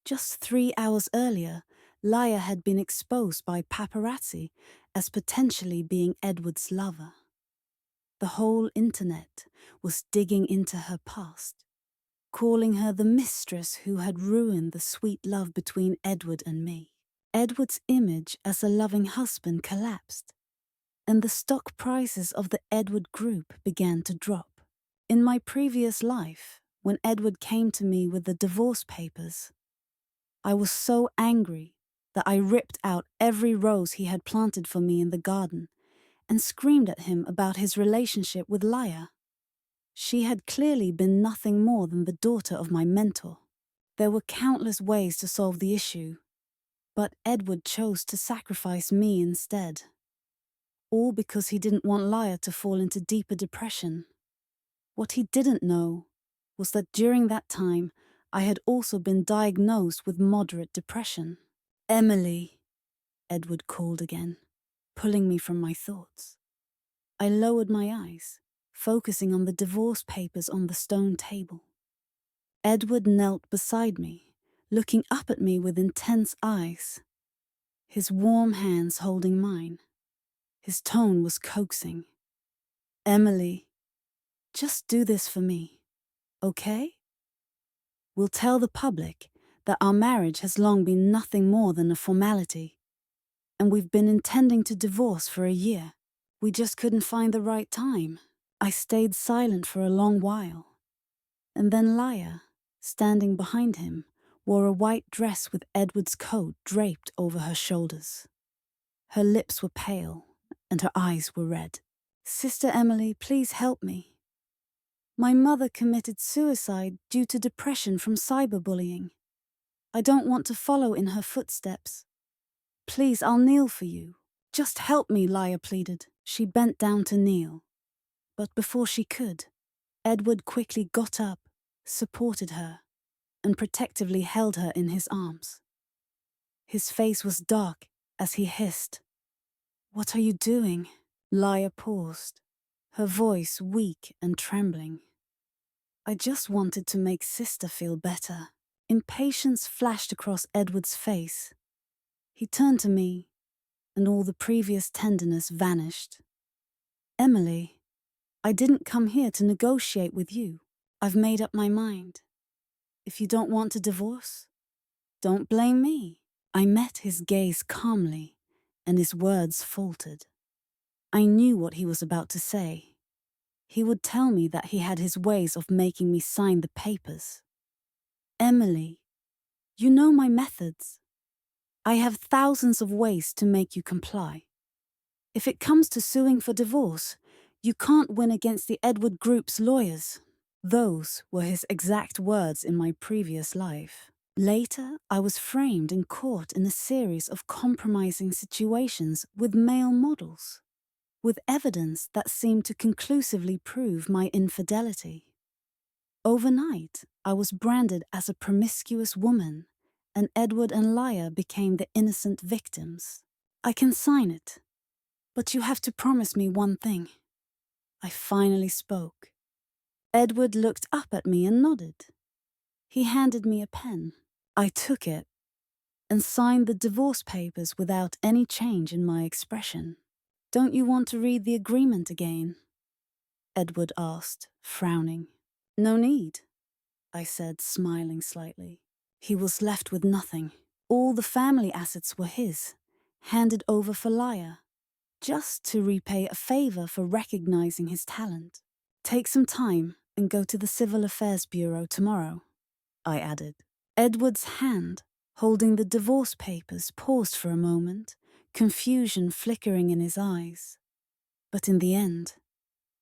Speaker 1: Just 3 hours earlier, Laya had been exposed by paparazzi as potentially being Edward's lover. The whole internet was digging into her past, calling her the mistress who had ruined the sweet love between Edward and me. Edward's image as a loving husband collapsed, and the stock prices of the Edward Group began to drop. In my previous life, when Edward came to me with the divorce papers, I was so angry that I ripped out every rose he had planted for me in the garden and screamed at him about his relationship with Laya. She had clearly been nothing more than the daughter of my mentor. There were countless ways to solve the issue, but Edward chose to sacrifice me instead. All because he didn't want Lyra to fall into deeper depression. What he didn't know was that during that time, I had also been diagnosed with moderate depression. "Emily," Edward called again, pulling me from my thoughts. I lowered my eyes, focusing on the divorce papers on the stone table. Edward knelt beside me, looking up at me with intense eyes, his warm hands holding mine. His tone was coaxing. "Emily, just do this for me, okay? We'll tell the public that our marriage has long been nothing more than a formality, and we've been intending to divorce for a year. We just couldn't find the right time." I stayed silent for a long while, and then Lyra, standing behind him, wore a white dress with Edward's coat draped over her shoulders. Her lips were pale, and her eyes were red. "Sister Emily, please help me. My mother committed suicide due to depression from cyberbullying. I don't want to follow in her footsteps. Please, I'll kneel for you. Just help me," Lyra pleaded. She bent down to kneel. But before she could, Edward quickly got up, supported her, and protectively held her in his arms. His face was dark as he hissed, "What are you doing?" Lyra paused, her voice weak and trembling. "I just wanted to make Sister feel better." Impatience flashed across Edward's face. He turned to me, and all the previous tenderness vanished. "Emily, I didn't come here to negotiate with you. I've made up my mind. If you don't want to divorce, don't blame me." I met his gaze calmly, and his words faltered. I knew what he was about to say. He would tell me that he had his ways of making me sign the papers. "Emily, you know my methods. I have thousands of ways to make you comply. If it comes to suing for divorce, you can't win against the Edward Group's lawyers." Those were his exact words in my previous life. Later, I was framed and caught in a series of compromising situations with male models, with evidence that seemed to conclusively prove my infidelity. Overnight, I was branded as a promiscuous woman, and Edward and Lyra became the innocent victims. "I can sign it, but you have to promise me one thing." I finally spoke. Edward looked up at me and nodded. He handed me a pen. I took it and signed the divorce papers without any change in my expression. "Don't you want to read the agreement again?" Edward asked, frowning. "No need," I said, smiling slightly. He was left with nothing. All the family assets were his, handed over for Lyra, just to repay a favor for recognizing his talent. "Take some time and go to the Civil Affairs Bureau tomorrow," I added. Edward's hand, holding the divorce papers, paused for a moment, confusion flickering in his eyes. But in the end,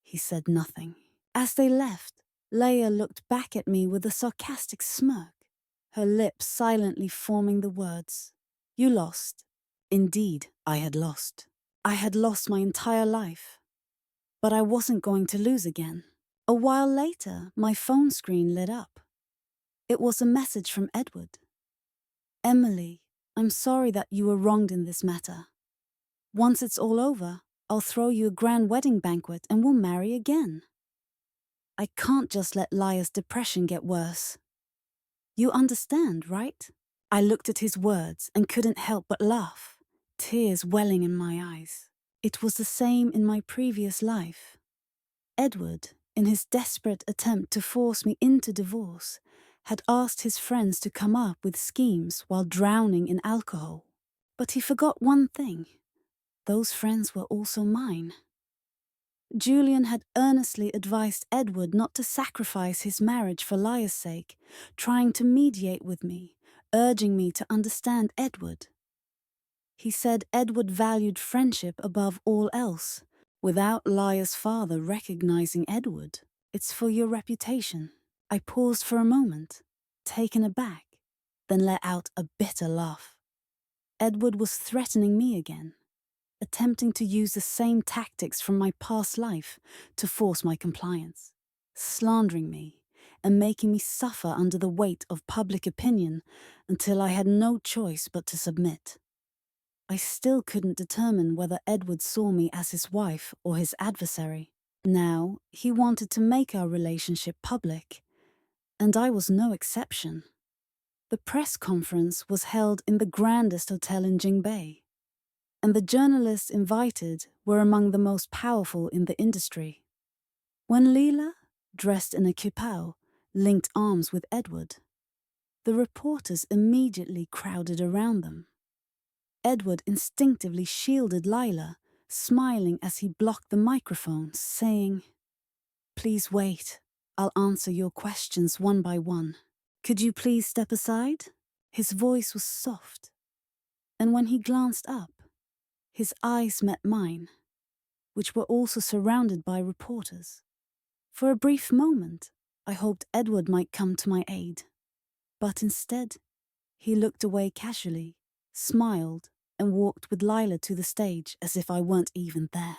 Speaker 1: he said nothing. As they left, Leia looked back at me with a sarcastic smirk, her lips silently forming the words, "You lost." Indeed, I had lost. I had lost my entire life. But I wasn't going to lose again. A while later, my phone screen lit up. It was a message from Edward. "Emily, I'm sorry that you were wronged in this matter. Once it's all over, I'll throw you a grand wedding banquet and we'll marry again. I can't just let Lyra's depression get worse. You understand, right?" I looked at his words and couldn't help but laugh, tears welling in my eyes. It was the same in my previous life. Edward, in his desperate attempt to force me into divorce, had asked his friends to come up with schemes while drowning in alcohol. But he forgot one thing. Those friends were also mine. Julian had earnestly advised Edward not to sacrifice his marriage for Lyra's sake, trying to mediate with me, urging me to understand Edward. He said Edward valued friendship above all else, without Lyra's father recognizing Edward. It's for your reputation. I paused for a moment, taken aback, then let out a bitter laugh. Edward was threatening me again, attempting to use the same tactics from my past life to force my compliance, slandering me and making me suffer under the weight of public opinion until I had no choice but to submit. I still couldn't determine whether Edward saw me as his wife or his adversary. Now, he wanted to make our relationship public, and I was no exception. The press conference was held in the grandest hotel in Jingbei, and the journalists invited were among the most powerful in the industry. When Leela, dressed in a kipao, linked arms with Edward, the reporters immediately crowded around them. Edward instinctively shielded Lila, smiling as he blocked the microphone, saying, "Please wait. I'll answer your questions one by one. Could you please step aside?" His voice was soft, and when he glanced up, his eyes met mine, which were also surrounded by reporters. For a brief moment, I hoped Edward might come to my aid, but instead, he looked away casually, smiled, and walked with Lila to the stage as if I weren't even there.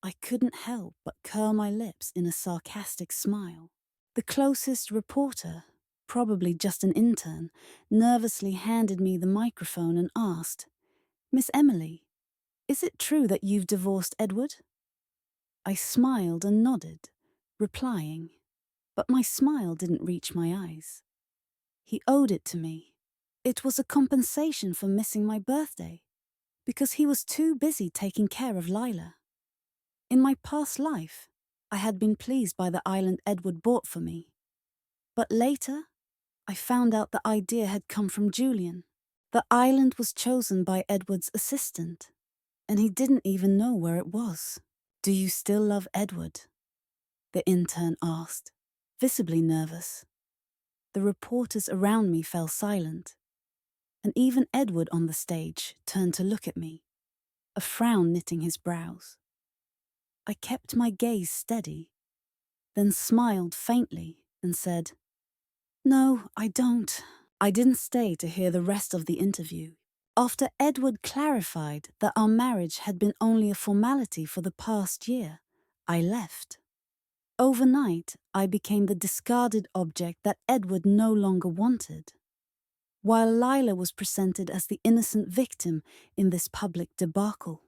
Speaker 1: I couldn't help but curl my lips in a sarcastic smile. The closest reporter, probably just an intern, nervously handed me the microphone and asked, "Miss Emily, is it true that you've divorced Edward?" I smiled and nodded, replying, but my smile didn't reach my eyes. He owed it to me. It was a compensation for missing my birthday, because he was too busy taking care of Lila. In my past life, I had been pleased by the island Edward bought for me. But later, I found out the idea had come from Julian. The island was chosen by Edward's assistant, and he didn't even know where it was. "Do you still love Edward?" the intern asked, visibly nervous. The reporters around me fell silent, and even Edward on the stage turned to look at me, a frown knitting his brows. I kept my gaze steady, then smiled faintly and said, "No, I don't." I didn't stay to hear the rest of the interview. After Edward clarified that our marriage had been only a formality for the past year, I left. Overnight, I became the discarded object that Edward no longer wanted, while Lila was presented as the innocent victim in this public debacle.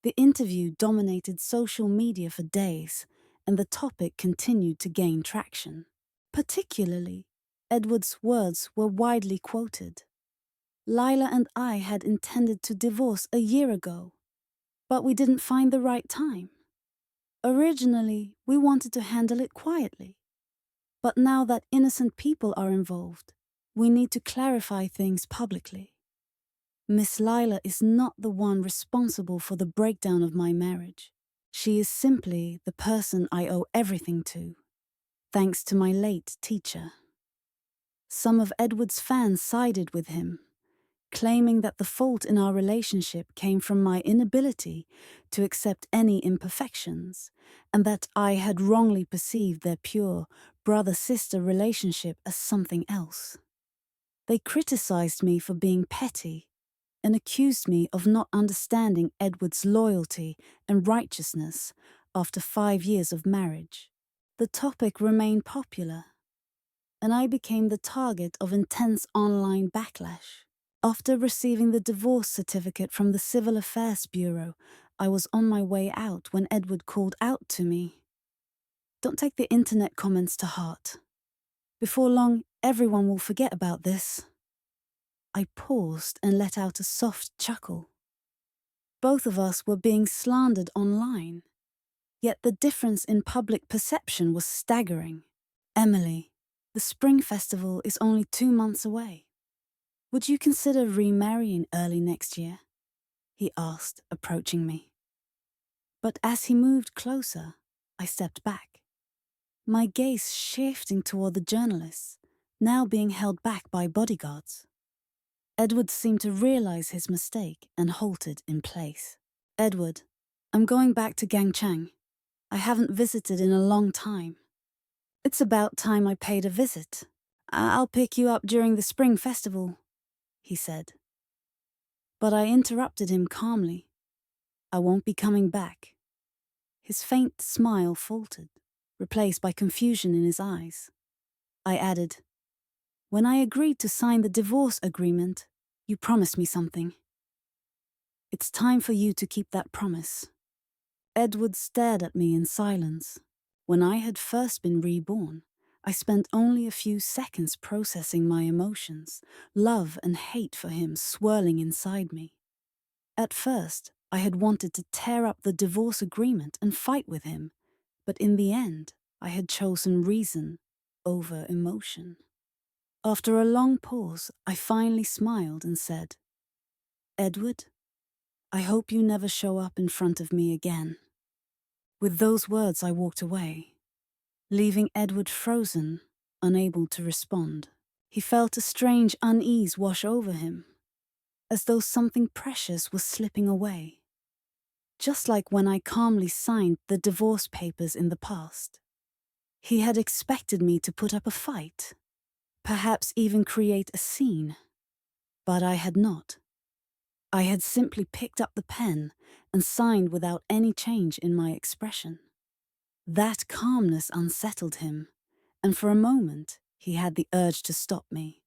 Speaker 1: The interview dominated social media for days, and the topic continued to gain traction. Particularly, Edward's words were widely quoted. Lila and I had intended to divorce a year ago, but we didn't find the right time. Originally, we wanted to handle it quietly, but now that innocent people are involved, we need to clarify things publicly. Miss Lila is not the one responsible for the breakdown of my marriage. She is simply the person I owe everything to, thanks to my late teacher. Some of Edward's fans sided with him, claiming that the fault in our relationship came from my inability to accept any imperfections, and that I had wrongly perceived their pure brother-sister relationship as something else. They criticized me for being petty and accused me of not understanding Edward's loyalty and righteousness after 5 years of marriage. The topic remained popular, and I became the target of intense online backlash. After receiving the divorce certificate from the Civil Affairs Bureau, I was on my way out when Edward called out to me, "Don't take the internet comments to heart. Before long, everyone will forget about this." I paused and let out a soft chuckle. Both of us were being slandered online, yet the difference in public perception was staggering. "Emily, the Spring Festival is only 2 months away. Would you consider remarrying early next year?" he asked, approaching me. But as he moved closer, I stepped back, my gaze shifting toward the journalists, now being held back by bodyguards. Edward seemed to realize his mistake and halted in place. "Edward, I'm going back to Gangchang. I haven't visited in a long time. It's about time I paid a visit. I'll pick you up during the spring festival, he said. But I interrupted him calmly. I won't be coming back. His faint smile faltered, replaced by confusion in his eyes. I added, when I agreed to sign the divorce agreement, you promised me something. It's time for you to keep that promise. Edward stared at me in silence. When I had first been reborn, I spent only a few seconds processing my emotions, love and hate for him swirling inside me. At first, I had wanted to tear up the divorce agreement and fight with him, but in the end, I had chosen reason over emotion. After a long pause, I finally smiled and said, Edward, I hope you never show up in front of me again. With those words, I walked away, leaving Edward frozen, unable to respond. He felt a strange unease wash over him, as though something precious was slipping away. Just like when I calmly signed the divorce papers in the past. He had expected me to put up a fight, perhaps even create a scene. But I had not. I had simply picked up the pen and signed without any change in my expression. That calmness unsettled him, and for a moment he had the urge to stop me.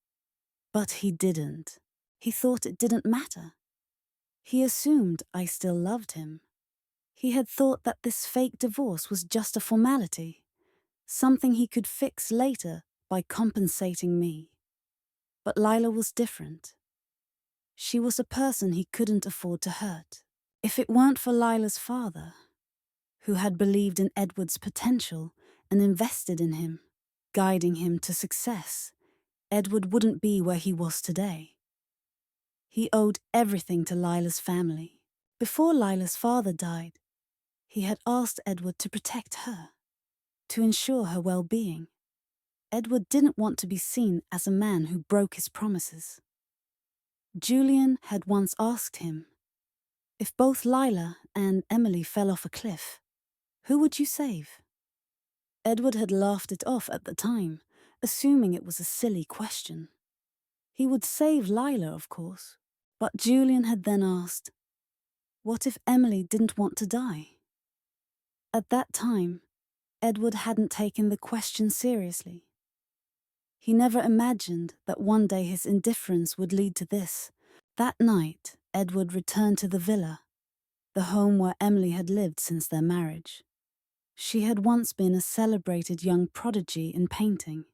Speaker 1: But he didn't. He thought it didn't matter. He assumed I still loved him. He had thought that this fake divorce was just a formality, something he could fix later by compensating me. But Lila was different. She was a person he couldn't afford to hurt. If it weren't for Lila's father, who had believed in Edward's potential and invested in him, guiding him to success, Edward wouldn't be where he was today. He owed everything to Lila's family. Before Lila's father died, he had asked Edward to protect her, to ensure her well-being. Edward didn't want to be seen as a man who broke his promises. Julian had once asked him, if both Lila and Emily fell off a cliff, who would you save? Edward had laughed it off at the time, assuming it was a silly question. He would save Lila, of course, but Julian had then asked, what if Emily didn't want to die? At that time, Edward hadn't taken the question seriously. He never imagined that one day his indifference would lead to this. That night, Edward returned to the villa, the home where Emily had lived since their marriage. She had once been a celebrated young prodigy in painting,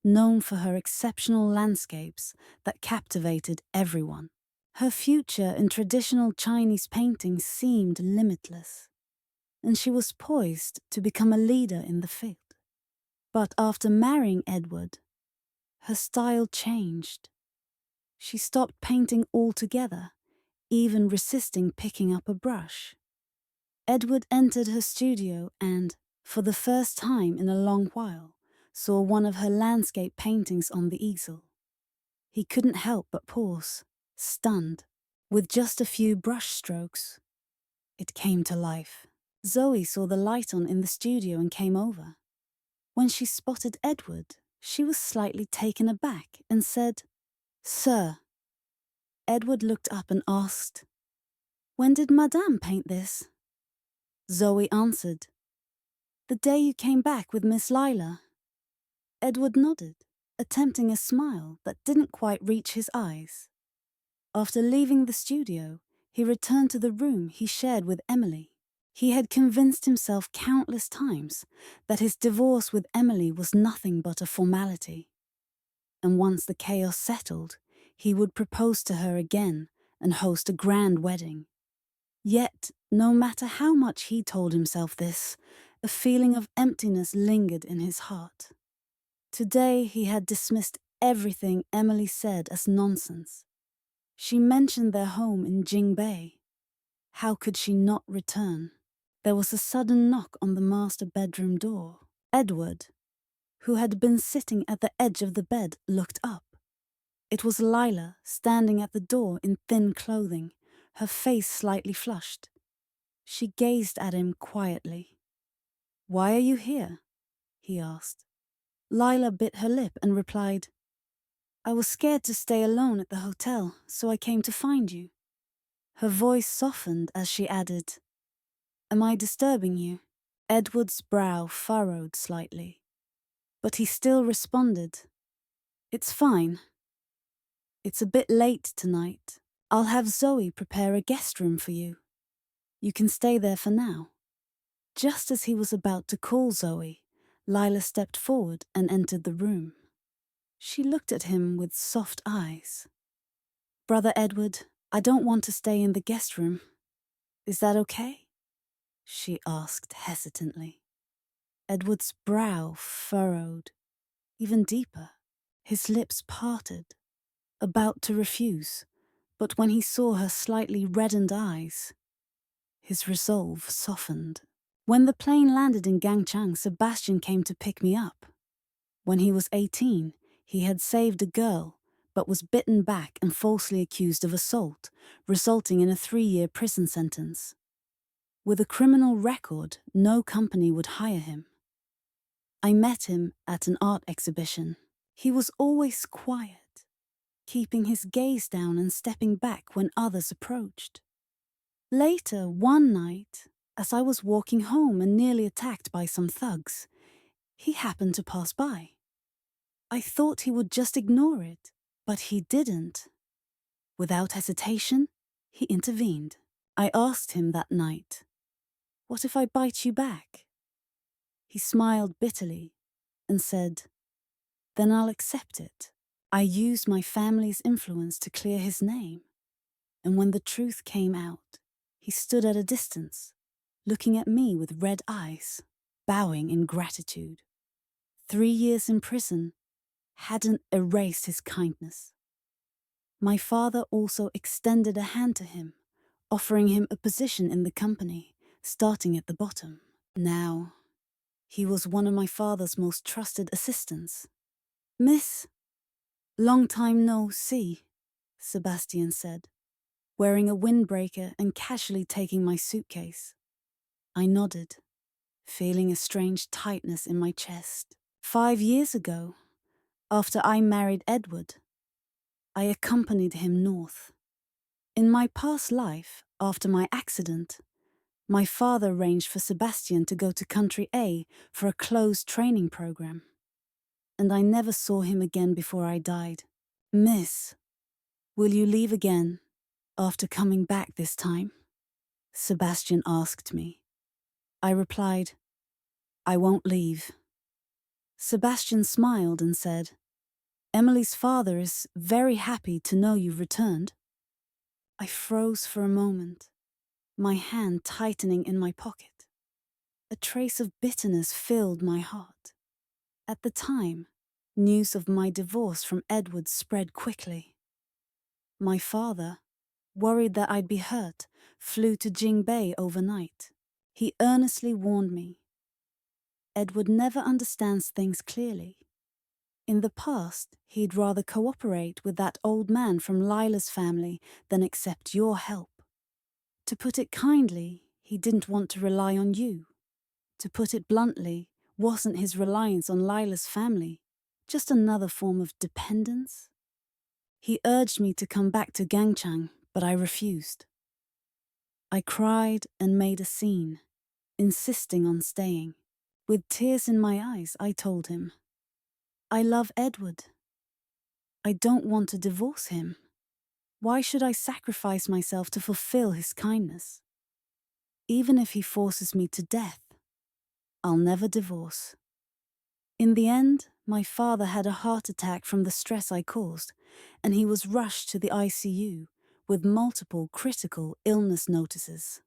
Speaker 1: known for her exceptional landscapes that captivated everyone. Her future in traditional Chinese painting seemed limitless, and she was poised to become a leader in the field. But after marrying Edward, her style changed. She stopped painting altogether, even resisting picking up a brush. Edward entered her studio and, for the first time in a long while, saw one of her landscape paintings on the easel. He couldn't help but pause, stunned. With just a few brush strokes, it came to life. Zoe saw the light on in the studio and came over. When she spotted Edward, she was slightly taken aback and said, Sir. Edward looked up and asked, When did Madame paint this? Zoe answered, The day you came back with Miss Lila. Edward nodded, attempting a smile that didn't quite reach his eyes. After leaving the studio, he returned to the room he shared with Emily. He had convinced himself countless times that his divorce with Emily was nothing but a formality. And once the chaos settled, he would propose to her again and host a grand wedding. Yet, no matter how much he told himself this, a feeling of emptiness lingered in his heart. Today he had dismissed everything Emily said as nonsense. She mentioned their home in Jingbei. How could she not return? There was a sudden knock on the master bedroom door. Edward, who had been sitting at the edge of the bed, looked up. It was Lila, standing at the door in thin clothing, her face slightly flushed. She gazed at him quietly. "Why are you here?" he asked. Lila bit her lip and replied, "I was scared to stay alone at the hotel, so I came to find you." Her voice softened as she added, "Am I disturbing you?" Edward's brow furrowed slightly, but he still responded, "It's fine. It's a bit late tonight. I'll have Zoe prepare a guest room for you. You can stay there for now." Just as he was about to call Zoe, Lila stepped forward and entered the room. She looked at him with soft eyes. "Brother Edward, I don't want to stay in the guest room. Is that okay?" she asked hesitantly. Edward's brow furrowed even deeper. His lips parted, about to refuse, but when he saw her slightly reddened eyes, his resolve softened. When the plane landed in Gangchang, Sebastian came to pick me up. When he was 18, he had saved a girl, but was bitten back and falsely accused of assault, resulting in a 3-year prison sentence. With a criminal record, no company would hire him. I met him at an art exhibition. He was always quiet, keeping his gaze down and stepping back when others approached. Later, one night, as I was walking home and nearly attacked by some thugs, he happened to pass by. I thought he would just ignore it, but he didn't. Without hesitation, he intervened. I asked him that night, "What if I bite you back?" He smiled bitterly and said, "Then I'll accept it." I used my family's influence to clear his name. And when the truth came out, he stood at a distance, looking at me with red eyes, bowing in gratitude. 3 years in prison hadn't erased his kindness. My father also extended a hand to him, offering him a position in the company, starting at the bottom. Now, he was one of my father's most trusted assistants. "Miss, long time no see," Sebastian said, wearing a windbreaker and casually taking my suitcase. I nodded, feeling a strange tightness in my chest. 5 years ago, after I married Edward, I accompanied him north. In my past life, after my accident, my father arranged for Sebastian to go to Country A for a closed training program, and I never saw him again before I died. "Miss, will you leave again after coming back this time?" Sebastian asked me. I replied, "I won't leave." Sebastian smiled and said, "Emily's father is very happy to know you've returned." I froze for a moment, my hand tightening in my pocket. A trace of bitterness filled my heart. At the time, news of my divorce from Edward spread quickly. My father, worried that I'd be hurt, flew to Jingbei overnight. He earnestly warned me. Edward never understands things clearly. In the past, he'd rather cooperate with that old man from Lila's family than accept your help. To put it kindly, he didn't want to rely on you. To put it bluntly, wasn't his reliance on Lila's family just another form of dependence? He urged me to come back to Gangchang, but I refused. I cried and made a scene, insisting on staying. With tears in my eyes, I told him, "I love Edward. I don't want to divorce him. Why should I sacrifice myself to fulfill his kindness? Even if he forces me to death, I'll never divorce." In the end, my father had a heart attack from the stress I caused, and he was rushed to the ICU with multiple critical illness notices.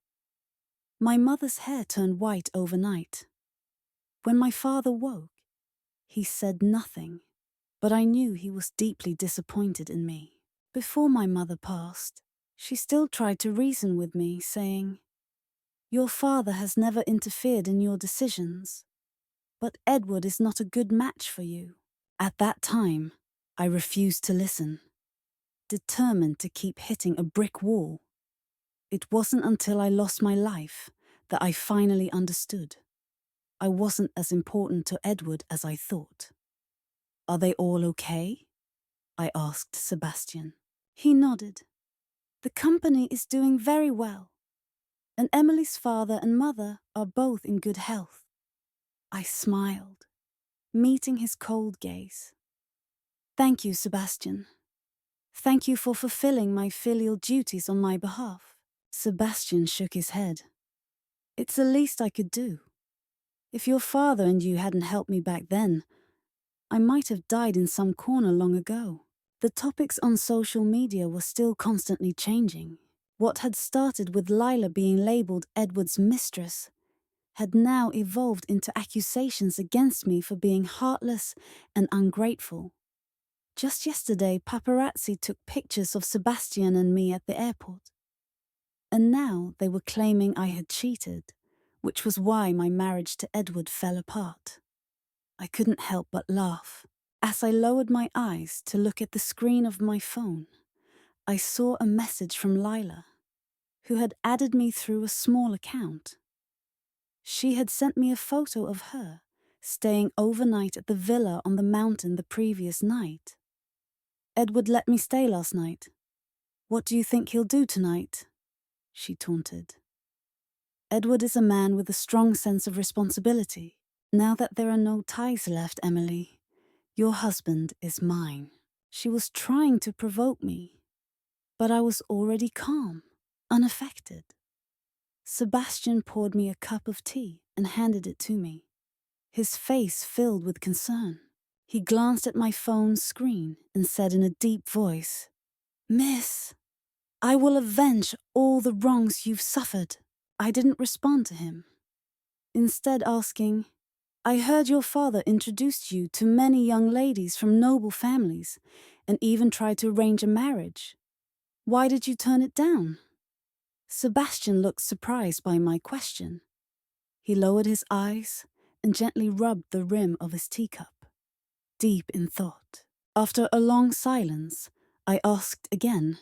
Speaker 1: My mother's hair turned white overnight. When my father woke, he said nothing, but I knew he was deeply disappointed in me. Before my mother passed, she still tried to reason with me, saying, "Your father has never interfered in your decisions, but Edward is not a good match for you." At that time, I refused to listen, determined to keep hitting a brick wall. It wasn't until I lost my life that I finally understood. I wasn't as important to Edward as I thought. "Are they all okay?" I asked Sebastian. He nodded. "The company is doing very well, and Emily's father and mother are both in good health." I smiled, meeting his cold gaze. "Thank you, Sebastian. Thank you for fulfilling my filial duties on my behalf." Sebastian shook his head. "It's the least I could do. If your father and you hadn't helped me back then, I might have died in some corner long ago." The topics on social media were still constantly changing. What had started with Lila being labelled Edward's mistress had now evolved into accusations against me for being heartless and ungrateful. Just yesterday, paparazzi took pictures of Sebastian and me at the airport. And now they were claiming I had cheated, which was why my marriage to Edward fell apart. I couldn't help but laugh. As I lowered my eyes to look at the screen of my phone, I saw a message from Lila, who had added me through a small account. She had sent me a photo of her staying overnight at the villa on the mountain the previous night. "Edward let me stay last night. What do you think he'll do tonight?" she taunted. "Edward is a man with a strong sense of responsibility. Now that there are no ties left, Emily, your husband is mine." She was trying to provoke me, but I was already calm, unaffected. Sebastian poured me a cup of tea and handed it to me, his face filled with concern. He glanced at my phone screen and said in a deep voice, "Miss, I will avenge all the wrongs you've suffered." I didn't respond to him, instead asking, "I heard your father introduced you to many young ladies from noble families and even tried to arrange a marriage. Why did you turn it down?" Sebastian looked surprised by my question. He lowered his eyes and gently rubbed the rim of his teacup, deep in thought. After a long silence, I asked again,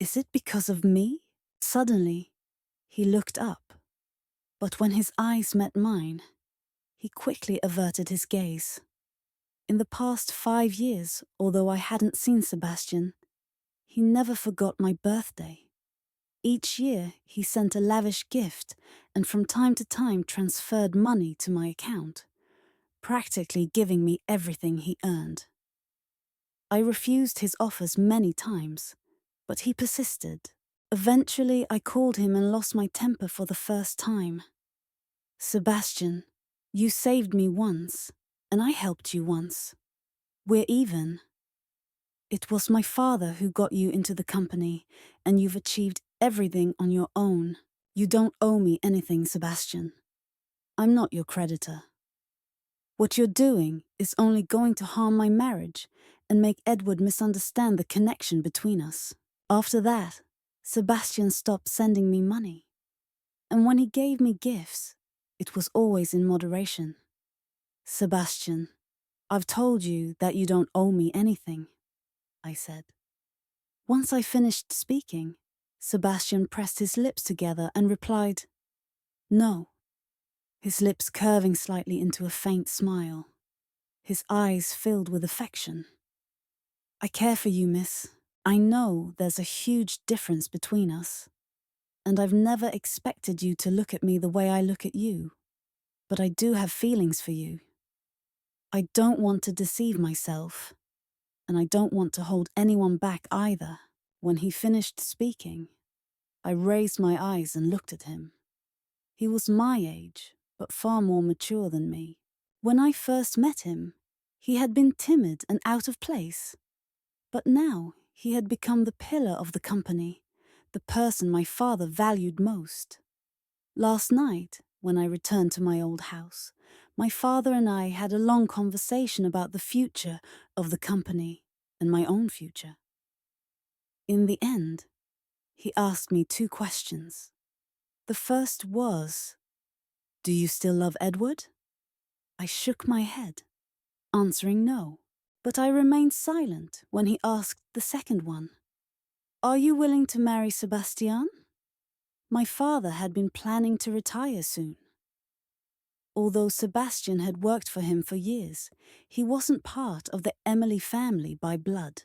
Speaker 1: "Is it because of me?" Suddenly, he looked up, but when his eyes met mine, he quickly averted his gaze. In the past 5 years, although I hadn't seen Sebastian, he never forgot my birthday. Each year, he sent a lavish gift and from time to time transferred money to my account, practically giving me everything he earned. I refused his offers many times, but he persisted. Eventually, I called him and lost my temper for the first time. "Sebastian, you saved me once, and I helped you once. We're even. It was my father who got you into the company, and you've achieved everything on your own. You don't owe me anything, Sebastian. I'm not your creditor. What you're doing is only going to harm my marriage and make Edward misunderstand the connection between us." After that, Sebastian stopped sending me money. And when he gave me gifts, it was always in moderation. "Sebastian, I've told you that you don't owe me anything," I said. Once I finished speaking, Sebastian pressed his lips together and replied, "No," his lips curving slightly into a faint smile, his eyes filled with affection. "I care for you, miss. I know there's a huge difference between us, and I've never expected you to look at me the way I look at you, but I do have feelings for you. I don't want to deceive myself, and I don't want to hold anyone back either." When he finished speaking, I raised my eyes and looked at him. He was my age, but far more mature than me. When I first met him, he had been timid and out of place, but now he had become the pillar of the company, the person my father valued most. Last night, when I returned to my old house, my father and I had a long conversation about the future of the company and my own future. In the end, he asked me 2 questions. The first was, "Do you still love Edward?" I shook my head, answering no, but I remained silent when he asked the second one. "Are you willing to marry Sebastian?" My father had been planning to retire soon. Although Sebastian had worked for him for years, he wasn't part of the Emily family by blood.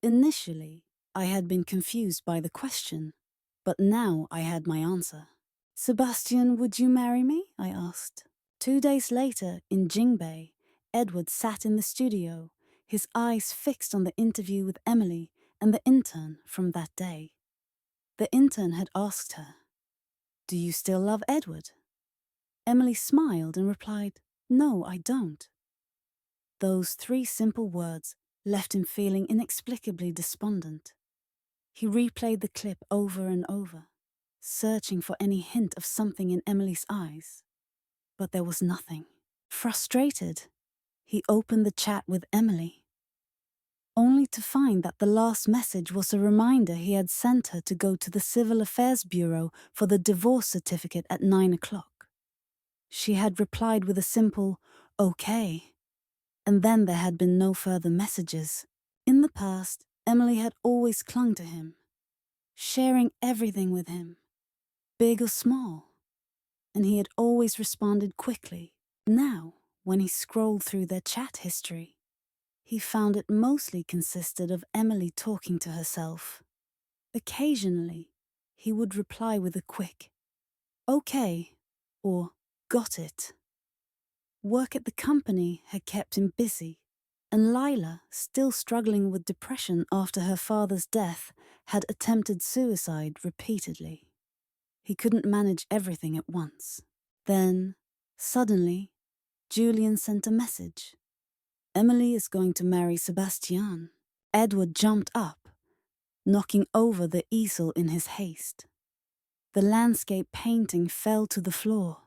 Speaker 1: Initially, I had been confused by the question, but now I had my answer. "Sebastian, would you marry me?" I asked. 2 days later, in Jingbei, Edward sat in the studio, his eyes fixed on the interview with Emily and the intern from that day. The intern had asked her, "Do you still love Edward?" Emily smiled and replied, "No, I don't." Those 3 simple words left him feeling inexplicably despondent. He replayed the clip over and over, searching for any hint of something in Emily's eyes. But there was nothing. Frustrated, he opened the chat with Emily, only to find that the last message was a reminder he had sent her to go to the Civil Affairs Bureau for the divorce certificate at 9 o'clock. She had replied with a simple, "Okay," and then there had been no further messages. In the past, Emily had always clung to him, sharing everything with him, big or small, and he had always responded quickly. Now, when he scrolled through their chat history, he found it mostly consisted of Emily talking to herself. Occasionally, he would reply with a quick, "Okay," or "Got it." Work at the company had kept him busy, and Lila, still struggling with depression after her father's death, had attempted suicide repeatedly. He couldn't manage everything at once. Then, suddenly, Julian sent a message. "Emily is going to marry Sebastian." Edward jumped up, knocking over the easel in his haste. The landscape painting fell to the floor.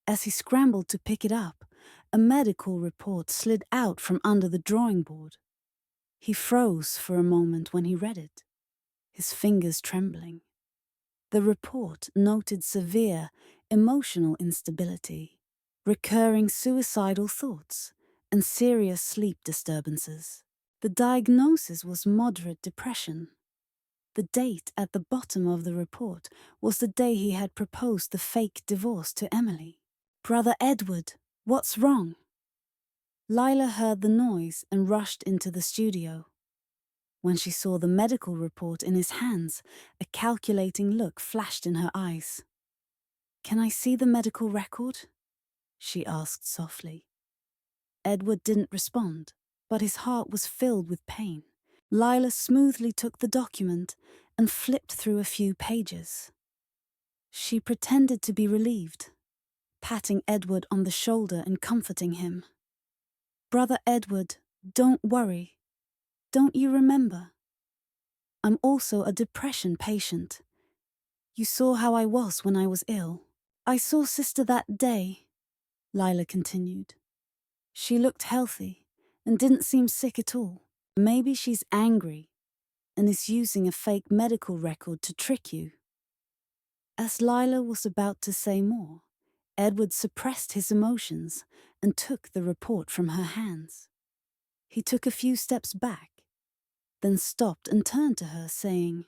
Speaker 1: As he scrambled to pick it up, a medical report slid out from under the drawing board. He froze for a moment when he read it, his fingers trembling. The report noted severe emotional instability, recurring suicidal thoughts, and serious sleep disturbances. The diagnosis was moderate depression. The date at the bottom of the report was the day he had proposed the fake divorce to Emily. "Brother Edward, what's wrong?" Lila heard the noise and rushed into the studio. When she saw the medical report in his hands, a calculating look flashed in her eyes. "Can I see the medical record?" she asked softly. Edward didn't respond, but his heart was filled with pain. Lila smoothly took the document and flipped through a few pages. She pretended to be relieved, patting Edward on the shoulder and comforting him. "Brother Edward, don't worry. Don't you remember? I'm also a depression patient. You saw how I was when I was ill. I saw Sister that day," Lila continued. "She looked healthy and didn't seem sick at all. Maybe she's angry and is using a fake medical record to trick you." As Lila was about to say more, Edward suppressed his emotions and took the report from her hands. He took a few steps back, then stopped and turned to her, saying,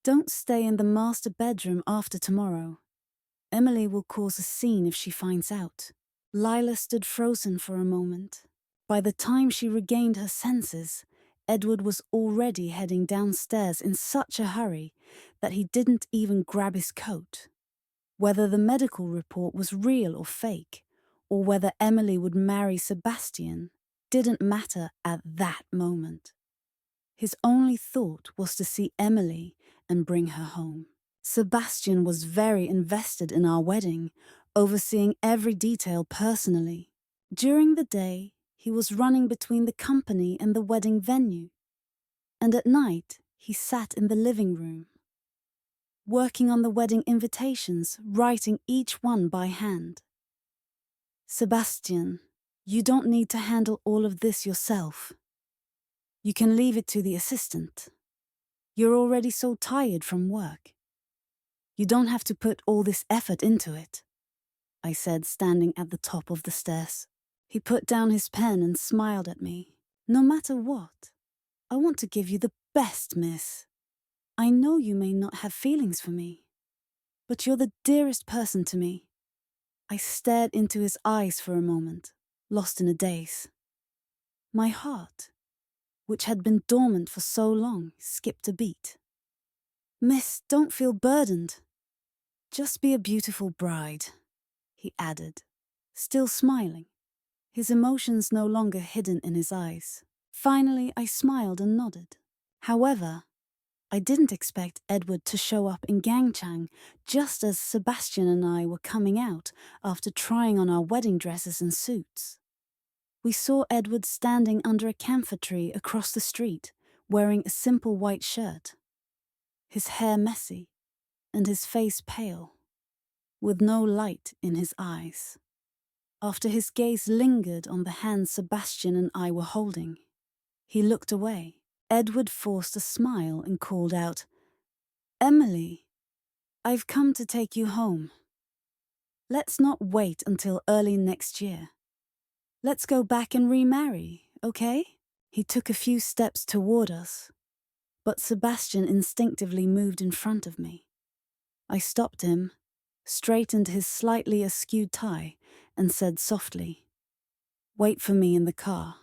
Speaker 1: "Don't stay in the master bedroom after tomorrow. Emily will cause a scene if she finds out." Lila stood frozen for a moment. By the time she regained her senses, Edward was already heading downstairs in such a hurry that he didn't even grab his coat. Whether the medical report was real or fake, or whether Emily would marry Sebastian, didn't matter at that moment. His only thought was to see Emily and bring her home. Sebastian was very invested in our wedding, overseeing every detail personally. During the day, he was running between the company and the wedding venue, and at night he sat in the living room, working on the wedding invitations, writing each one by hand. "Sebastian, you don't need to handle all of this yourself. You can leave it to the assistant. You're already so tired from work. You don't have to put all this effort into it," I said, standing at the top of the stairs. He put down his pen and smiled at me. "No matter what, I want to give you the best, miss. I know you may not have feelings for me, but you're the dearest person to me. I stared into his eyes for a moment, lost in a daze. My heart, which had been dormant for so long, skipped a beat. "Miss, don't feel burdened. Just be a beautiful bride," he added, still smiling, his emotions no longer hidden in his eyes. Finally, I smiled and nodded. However, I didn't expect Edward to show up in Gangchang just as Sebastian and I were coming out after trying on our wedding dresses and suits. We saw Edward standing under a camphor tree across the street, wearing a simple white shirt, his hair messy and his face pale, with no light in his eyes. After his gaze lingered on the hand Sebastian and I were holding, he looked away. Edward forced a smile and called out, "Emily, I've come to take you home. Let's not wait until early next year. Let's go back and remarry, okay?" He took a few steps toward us, but Sebastian instinctively moved in front of me. I stopped him, straightened his slightly askew tie, and said softly, "Wait for me in the car.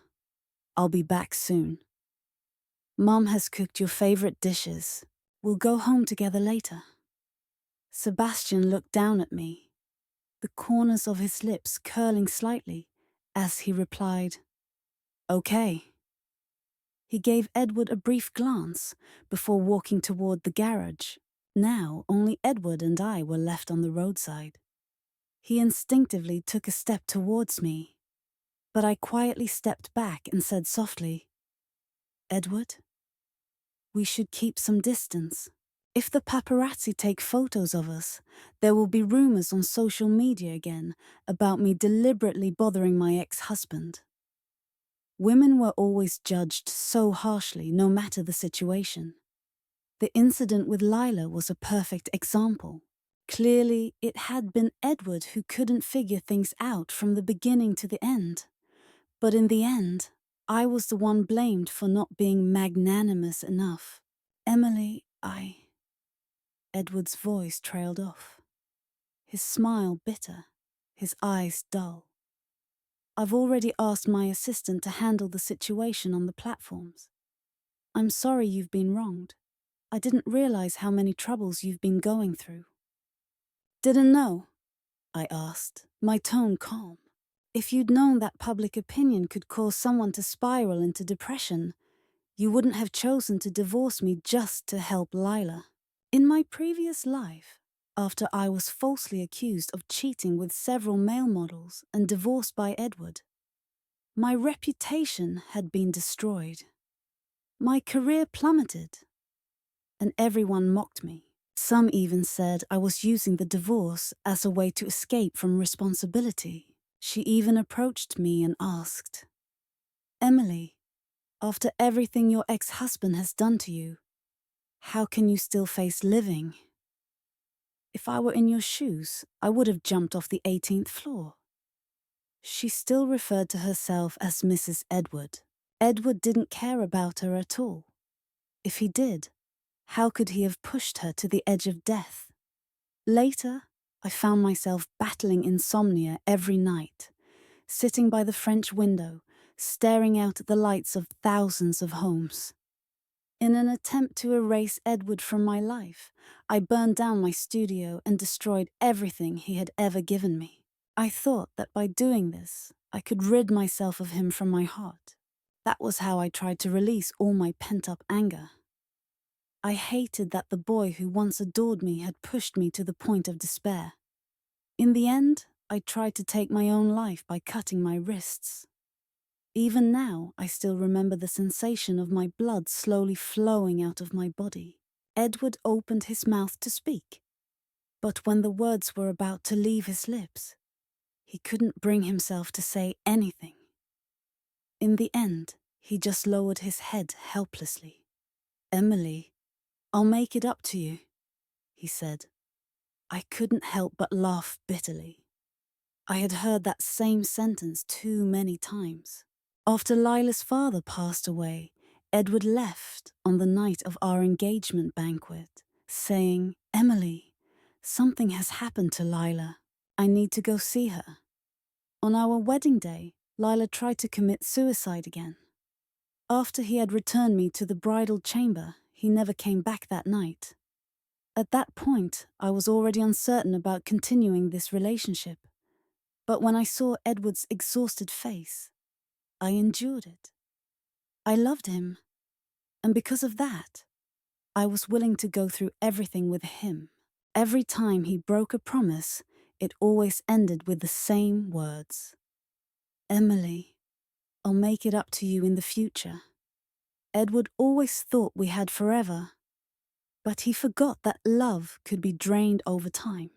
Speaker 1: I'll be back soon. Mom has cooked your favorite dishes. We'll go home together later." Sebastian looked down at me, the corners of his lips curling slightly, as he replied, "Okay." He gave Edward a brief glance before walking toward the garage. Now only Edward and I were left on the roadside. He instinctively took a step towards me, but I quietly stepped back and said softly, "Edward, we should keep some distance. If the paparazzi take photos of us, there will be rumors on social media again about me deliberately bothering my ex-husband." Women were always judged so harshly, no matter the situation. The incident with Lila was a perfect example. Clearly, it had been Edward who couldn't figure things out from the beginning to the end. But in the end, I was the one blamed for not being magnanimous enough. "Emily, Edward's voice trailed off, his smile bitter, his eyes dull. "I've already asked my assistant to handle the situation on the platforms. I'm sorry you've been wronged. I didn't realize how many troubles you've been going through." "Didn't know?" I asked, my tone calm. "If you'd known that public opinion could cause someone to spiral into depression, you wouldn't have chosen to divorce me just to help Lila." In my previous life, after I was falsely accused of cheating with several male models and divorced by Edward, my reputation had been destroyed. My career plummeted, and everyone mocked me. Some even said I was using the divorce as a way to escape from responsibility. She even approached me and asked, "Emily, after everything your ex-husband has done to you, how can you still face living?" If I were in your shoes, I would have jumped off the 18th floor. She still referred to herself as Mrs. Edward. Edward didn't care about her at all. If he did, how could he have pushed her to the edge of death? Later, I found myself battling insomnia every night, sitting by the French window, staring out at the lights of thousands of homes. In an attempt to erase Edward from my life, I burned down my studio and destroyed everything he had ever given me. I thought that by doing this, I could rid myself of him from my heart. That was how I tried to release all my pent-up anger. I hated that the boy who once adored me had pushed me to the point of despair. In the end, I tried to take my own life by cutting my wrists. Even now, I still remember the sensation of my blood slowly flowing out of my body. Edward opened his mouth to speak, but when the words were about to leave his lips, he couldn't bring himself to say anything. In the end, he just lowered his head helplessly. "Emily, I'll make it up to you," he said. I couldn't help but laugh bitterly. I had heard that same sentence too many times. After Lila's father passed away, Edward left on the night of our engagement banquet, saying, "Emily, something has happened to Lila." I need to go see her. On our wedding day, Lila tried to commit suicide again. After he had returned me to the bridal chamber, he never came back that night. At that point, I was already uncertain about continuing this relationship. But when I saw Edward's exhausted face, I endured it. I loved him, and because of that, I was willing to go through everything with him. Every time he broke a promise, it always ended with the same words. Emily, I'll make it up to you in the future. Edward always thought we had forever, but he forgot that love could be drained over time.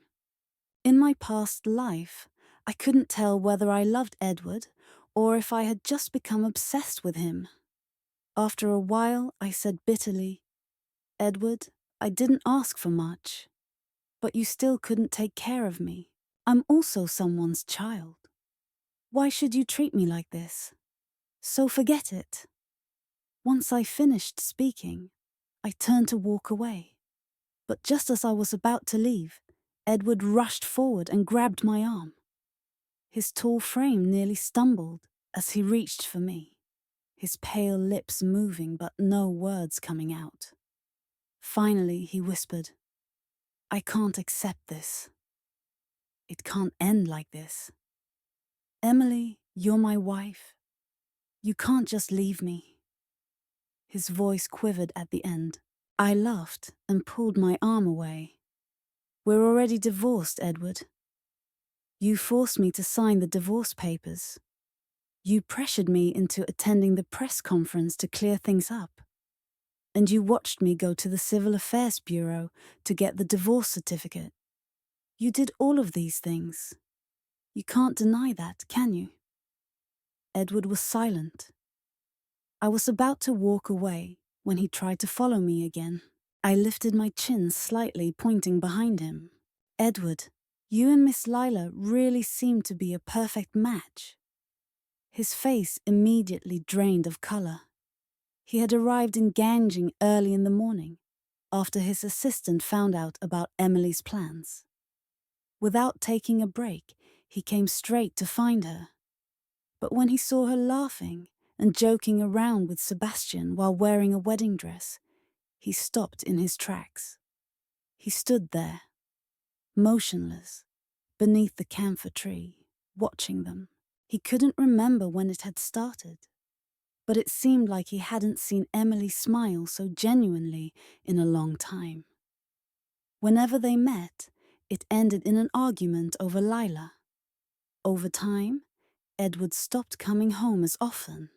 Speaker 1: In my past life, I couldn't tell whether I loved Edward or if I had just become obsessed with him. After a while, I said bitterly, Edward, I didn't ask for much, but you still couldn't take care of me. I'm also someone's child. Why should you treat me like this? So forget it. Once I finished speaking, I turned to walk away. But just as I was about to leave, Edward rushed forward and grabbed my arm. His tall frame nearly stumbled as he reached for me, his pale lips moving but no words coming out. Finally, he whispered, I can't accept this. It can't end like this. Emily, you're my wife. You can't just leave me. His voice quivered at the end. I laughed and pulled my arm away. We're already divorced, Edward. You forced me to sign the divorce papers. You pressured me into attending the press conference to clear things up. And you watched me go to the Civil Affairs Bureau to get the divorce certificate. You did all of these things. You can't deny that, can you? Edward was silent. I was about to walk away when he tried to follow me again. I lifted my chin slightly, pointing behind him. Edward, you and Miss Lila really seem to be a perfect match. His face immediately drained of color. He had arrived in Ganjing early in the morning, after his assistant found out about Emily's plans. Without taking a break, he came straight to find her. But when he saw her laughing and joking around with Sebastian while wearing a wedding dress, he stopped in his tracks. He stood there, motionless, beneath the camphor tree, watching them. He couldn't remember when it had started, but it seemed like he hadn't seen Emily smile so genuinely in a long time. Whenever they met, it ended in an argument over Lila. Over time, Edward stopped coming home as often.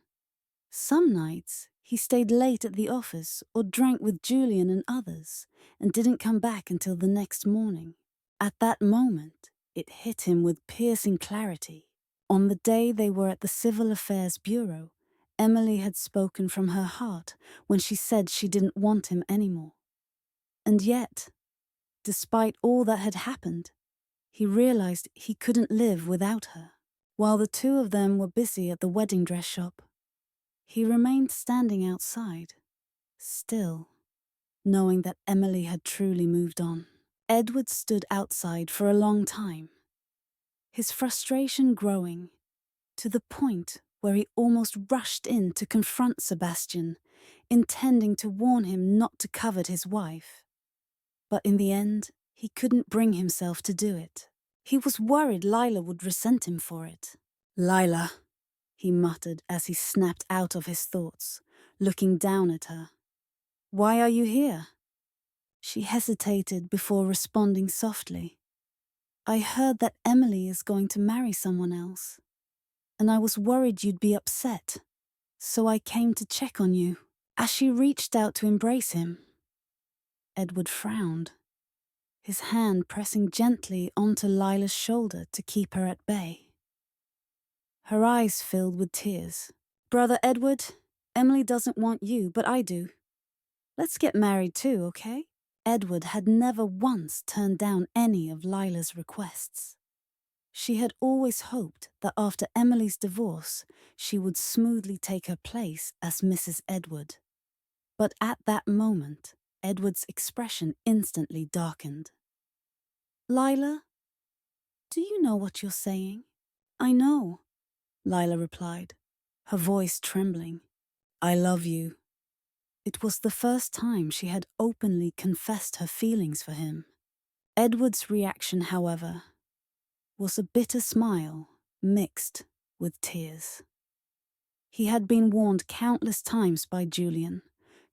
Speaker 1: Some nights, he stayed late at the office or drank with Julian and others and didn't come back until the next morning. At that moment, it hit him with piercing clarity. On the day they were at the Civil Affairs Bureau, Emily had spoken from her heart when she said she didn't want him anymore. And yet, despite all that had happened, he realized he couldn't live without her. While the two of them were busy at the wedding dress shop, he remained standing outside, still, knowing that Emily had truly moved on. Edward stood outside for a long time, his frustration growing to the point where he almost rushed in to confront Sebastian, intending to warn him not to covet his wife. But in the end, he couldn't bring himself to do it. He was worried Lila would resent him for it. Lila, he muttered as he snapped out of his thoughts, looking down at her. Why are you here? She hesitated before responding softly. I heard that Emily is going to marry someone else, and I was worried you'd be upset, so I came to check on you. As she reached out to embrace him, Edward frowned, his hand pressing gently onto Lila's shoulder to keep her at bay. Her eyes filled with tears. Brother Edward, Emily doesn't want you, but I do. Let's get married too, okay? Edward had never once turned down any of Lila's requests. She had always hoped that after Emily's divorce, she would smoothly take her place as Mrs. Edward. But at that moment, Edward's expression instantly darkened. Lila, Do you know what you're saying? I know, Lila replied, her voice trembling. I love you. It was the first time she had openly confessed her feelings for him. Edward's reaction, however, was a bitter smile mixed with tears. He had been warned countless times by Julian,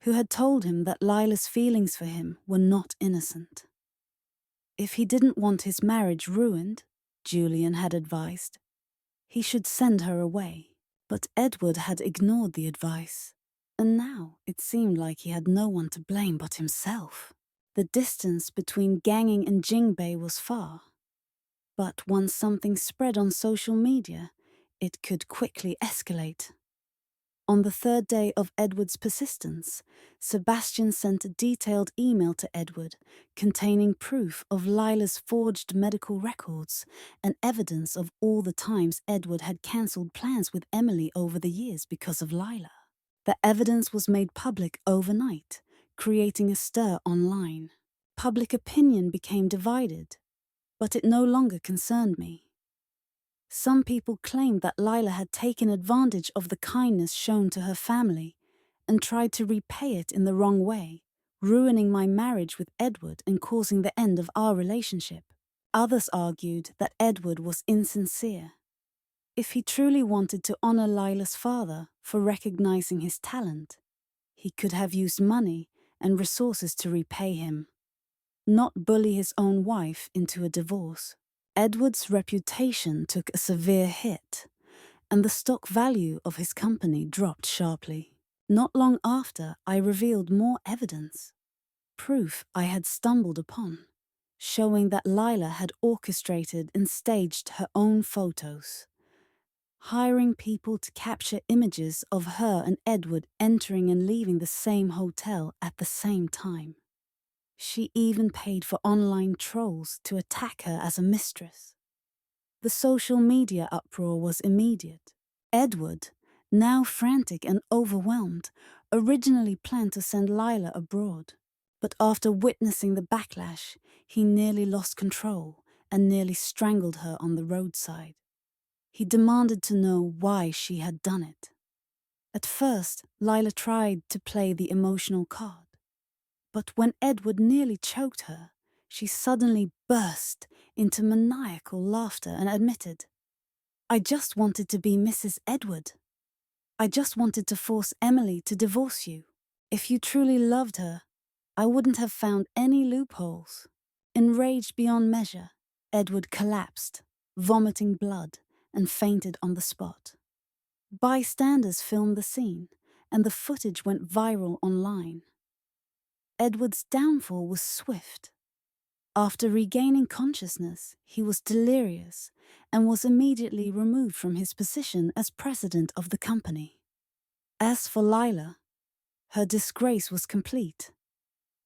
Speaker 1: who had told him that Lila's feelings for him were not innocent. If he didn't want his marriage ruined, Julian had advised, he should send her away. But Edward had ignored the advice, and now it seemed like he had no one to blame but himself. The distance between Ganging and Jingbei was far, but once something spread on social media, it could quickly escalate. On the third day of Edward's persistence, Sebastian sent a detailed email to Edward containing proof of Lila's forged medical records and evidence of all the times Edward had cancelled plans with Emily over the years because of Lila. The evidence was made public overnight, creating a stir online. Public opinion became divided, but it no longer concerned me. Some people claimed that Lila had taken advantage of the kindness shown to her family and tried to repay it in the wrong way, ruining my marriage with Edward and causing the end of our relationship. Others argued that Edward was insincere. If he truly wanted to honor Lila's father for recognizing his talent, he could have used money and resources to repay him, not bully his own wife into a divorce. Edward's reputation took a severe hit, and the stock value of his company dropped sharply. Not long after, I revealed more evidence, proof I had stumbled upon, showing that Lila had orchestrated and staged her own photos, hiring people to capture images of her and Edward entering and leaving the same hotel at the same time. She even paid for online trolls to attack her as a mistress. The social media uproar was immediate. Edward, now frantic and overwhelmed, originally planned to send Lila abroad. But after witnessing the backlash, he nearly lost control and nearly strangled her on the roadside. He demanded to know why she had done it. At first, Lila tried to play the emotional card. But when Edward nearly choked her, she suddenly burst into maniacal laughter and admitted, I just wanted to be Mrs. Edward. I just wanted to force Emily to divorce you. If you truly loved her, I wouldn't have found any loopholes. Enraged beyond measure, Edward collapsed, vomiting blood, and fainted on the spot. Bystanders filmed the scene, and the footage went viral online. Edward's downfall was swift. After regaining consciousness, he was delirious and was immediately removed from his position as president of the company. As for Lila, her disgrace was complete,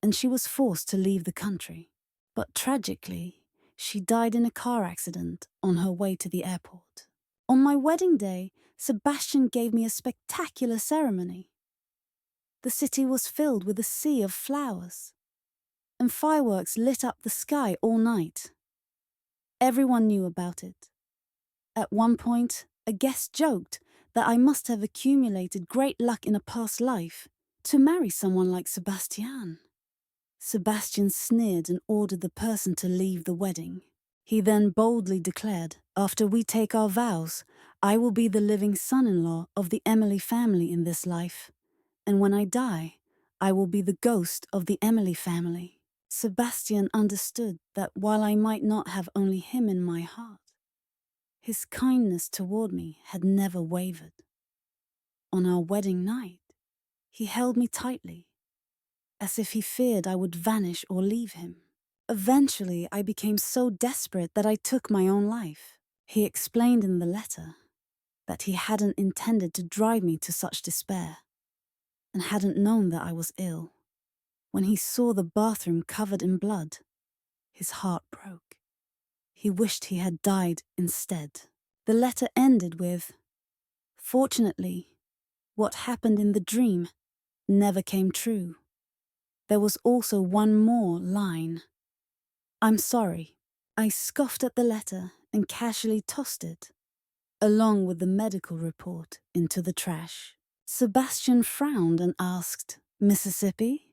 Speaker 1: and she was forced to leave the country. But tragically, she died in a car accident on her way to the airport. On my wedding day, Sebastian gave me a spectacular ceremony. The city was filled with a sea of flowers, and fireworks lit up the sky all night. Everyone knew about it. At one point, a guest joked that I must have accumulated great luck in a past life to marry someone like Sebastian. Sebastian sneered and ordered the person to leave the wedding. He then boldly declared, after we take our vows, I will be the living son-in-law of the Emily family in this life, and when I die, I will be the ghost of the Emily family. Sebastian understood that while I might not have only him in my heart, his kindness toward me had never wavered. On our wedding night, he held me tightly, as if he feared I would vanish or leave him. Eventually, I became so desperate that I took my own life. He explained in the letter that he hadn't intended to drive me to such despair, and hadn't known that I was ill. When he saw the bathroom covered in blood, his heart broke. He wished he had died instead. The letter ended with, fortunately, what happened in the dream never came true. There was also one more line. I'm sorry, I scoffed at the letter and casually tossed it, along with the medical report, into the trash. Sebastian frowned and asked, "Mississippi?"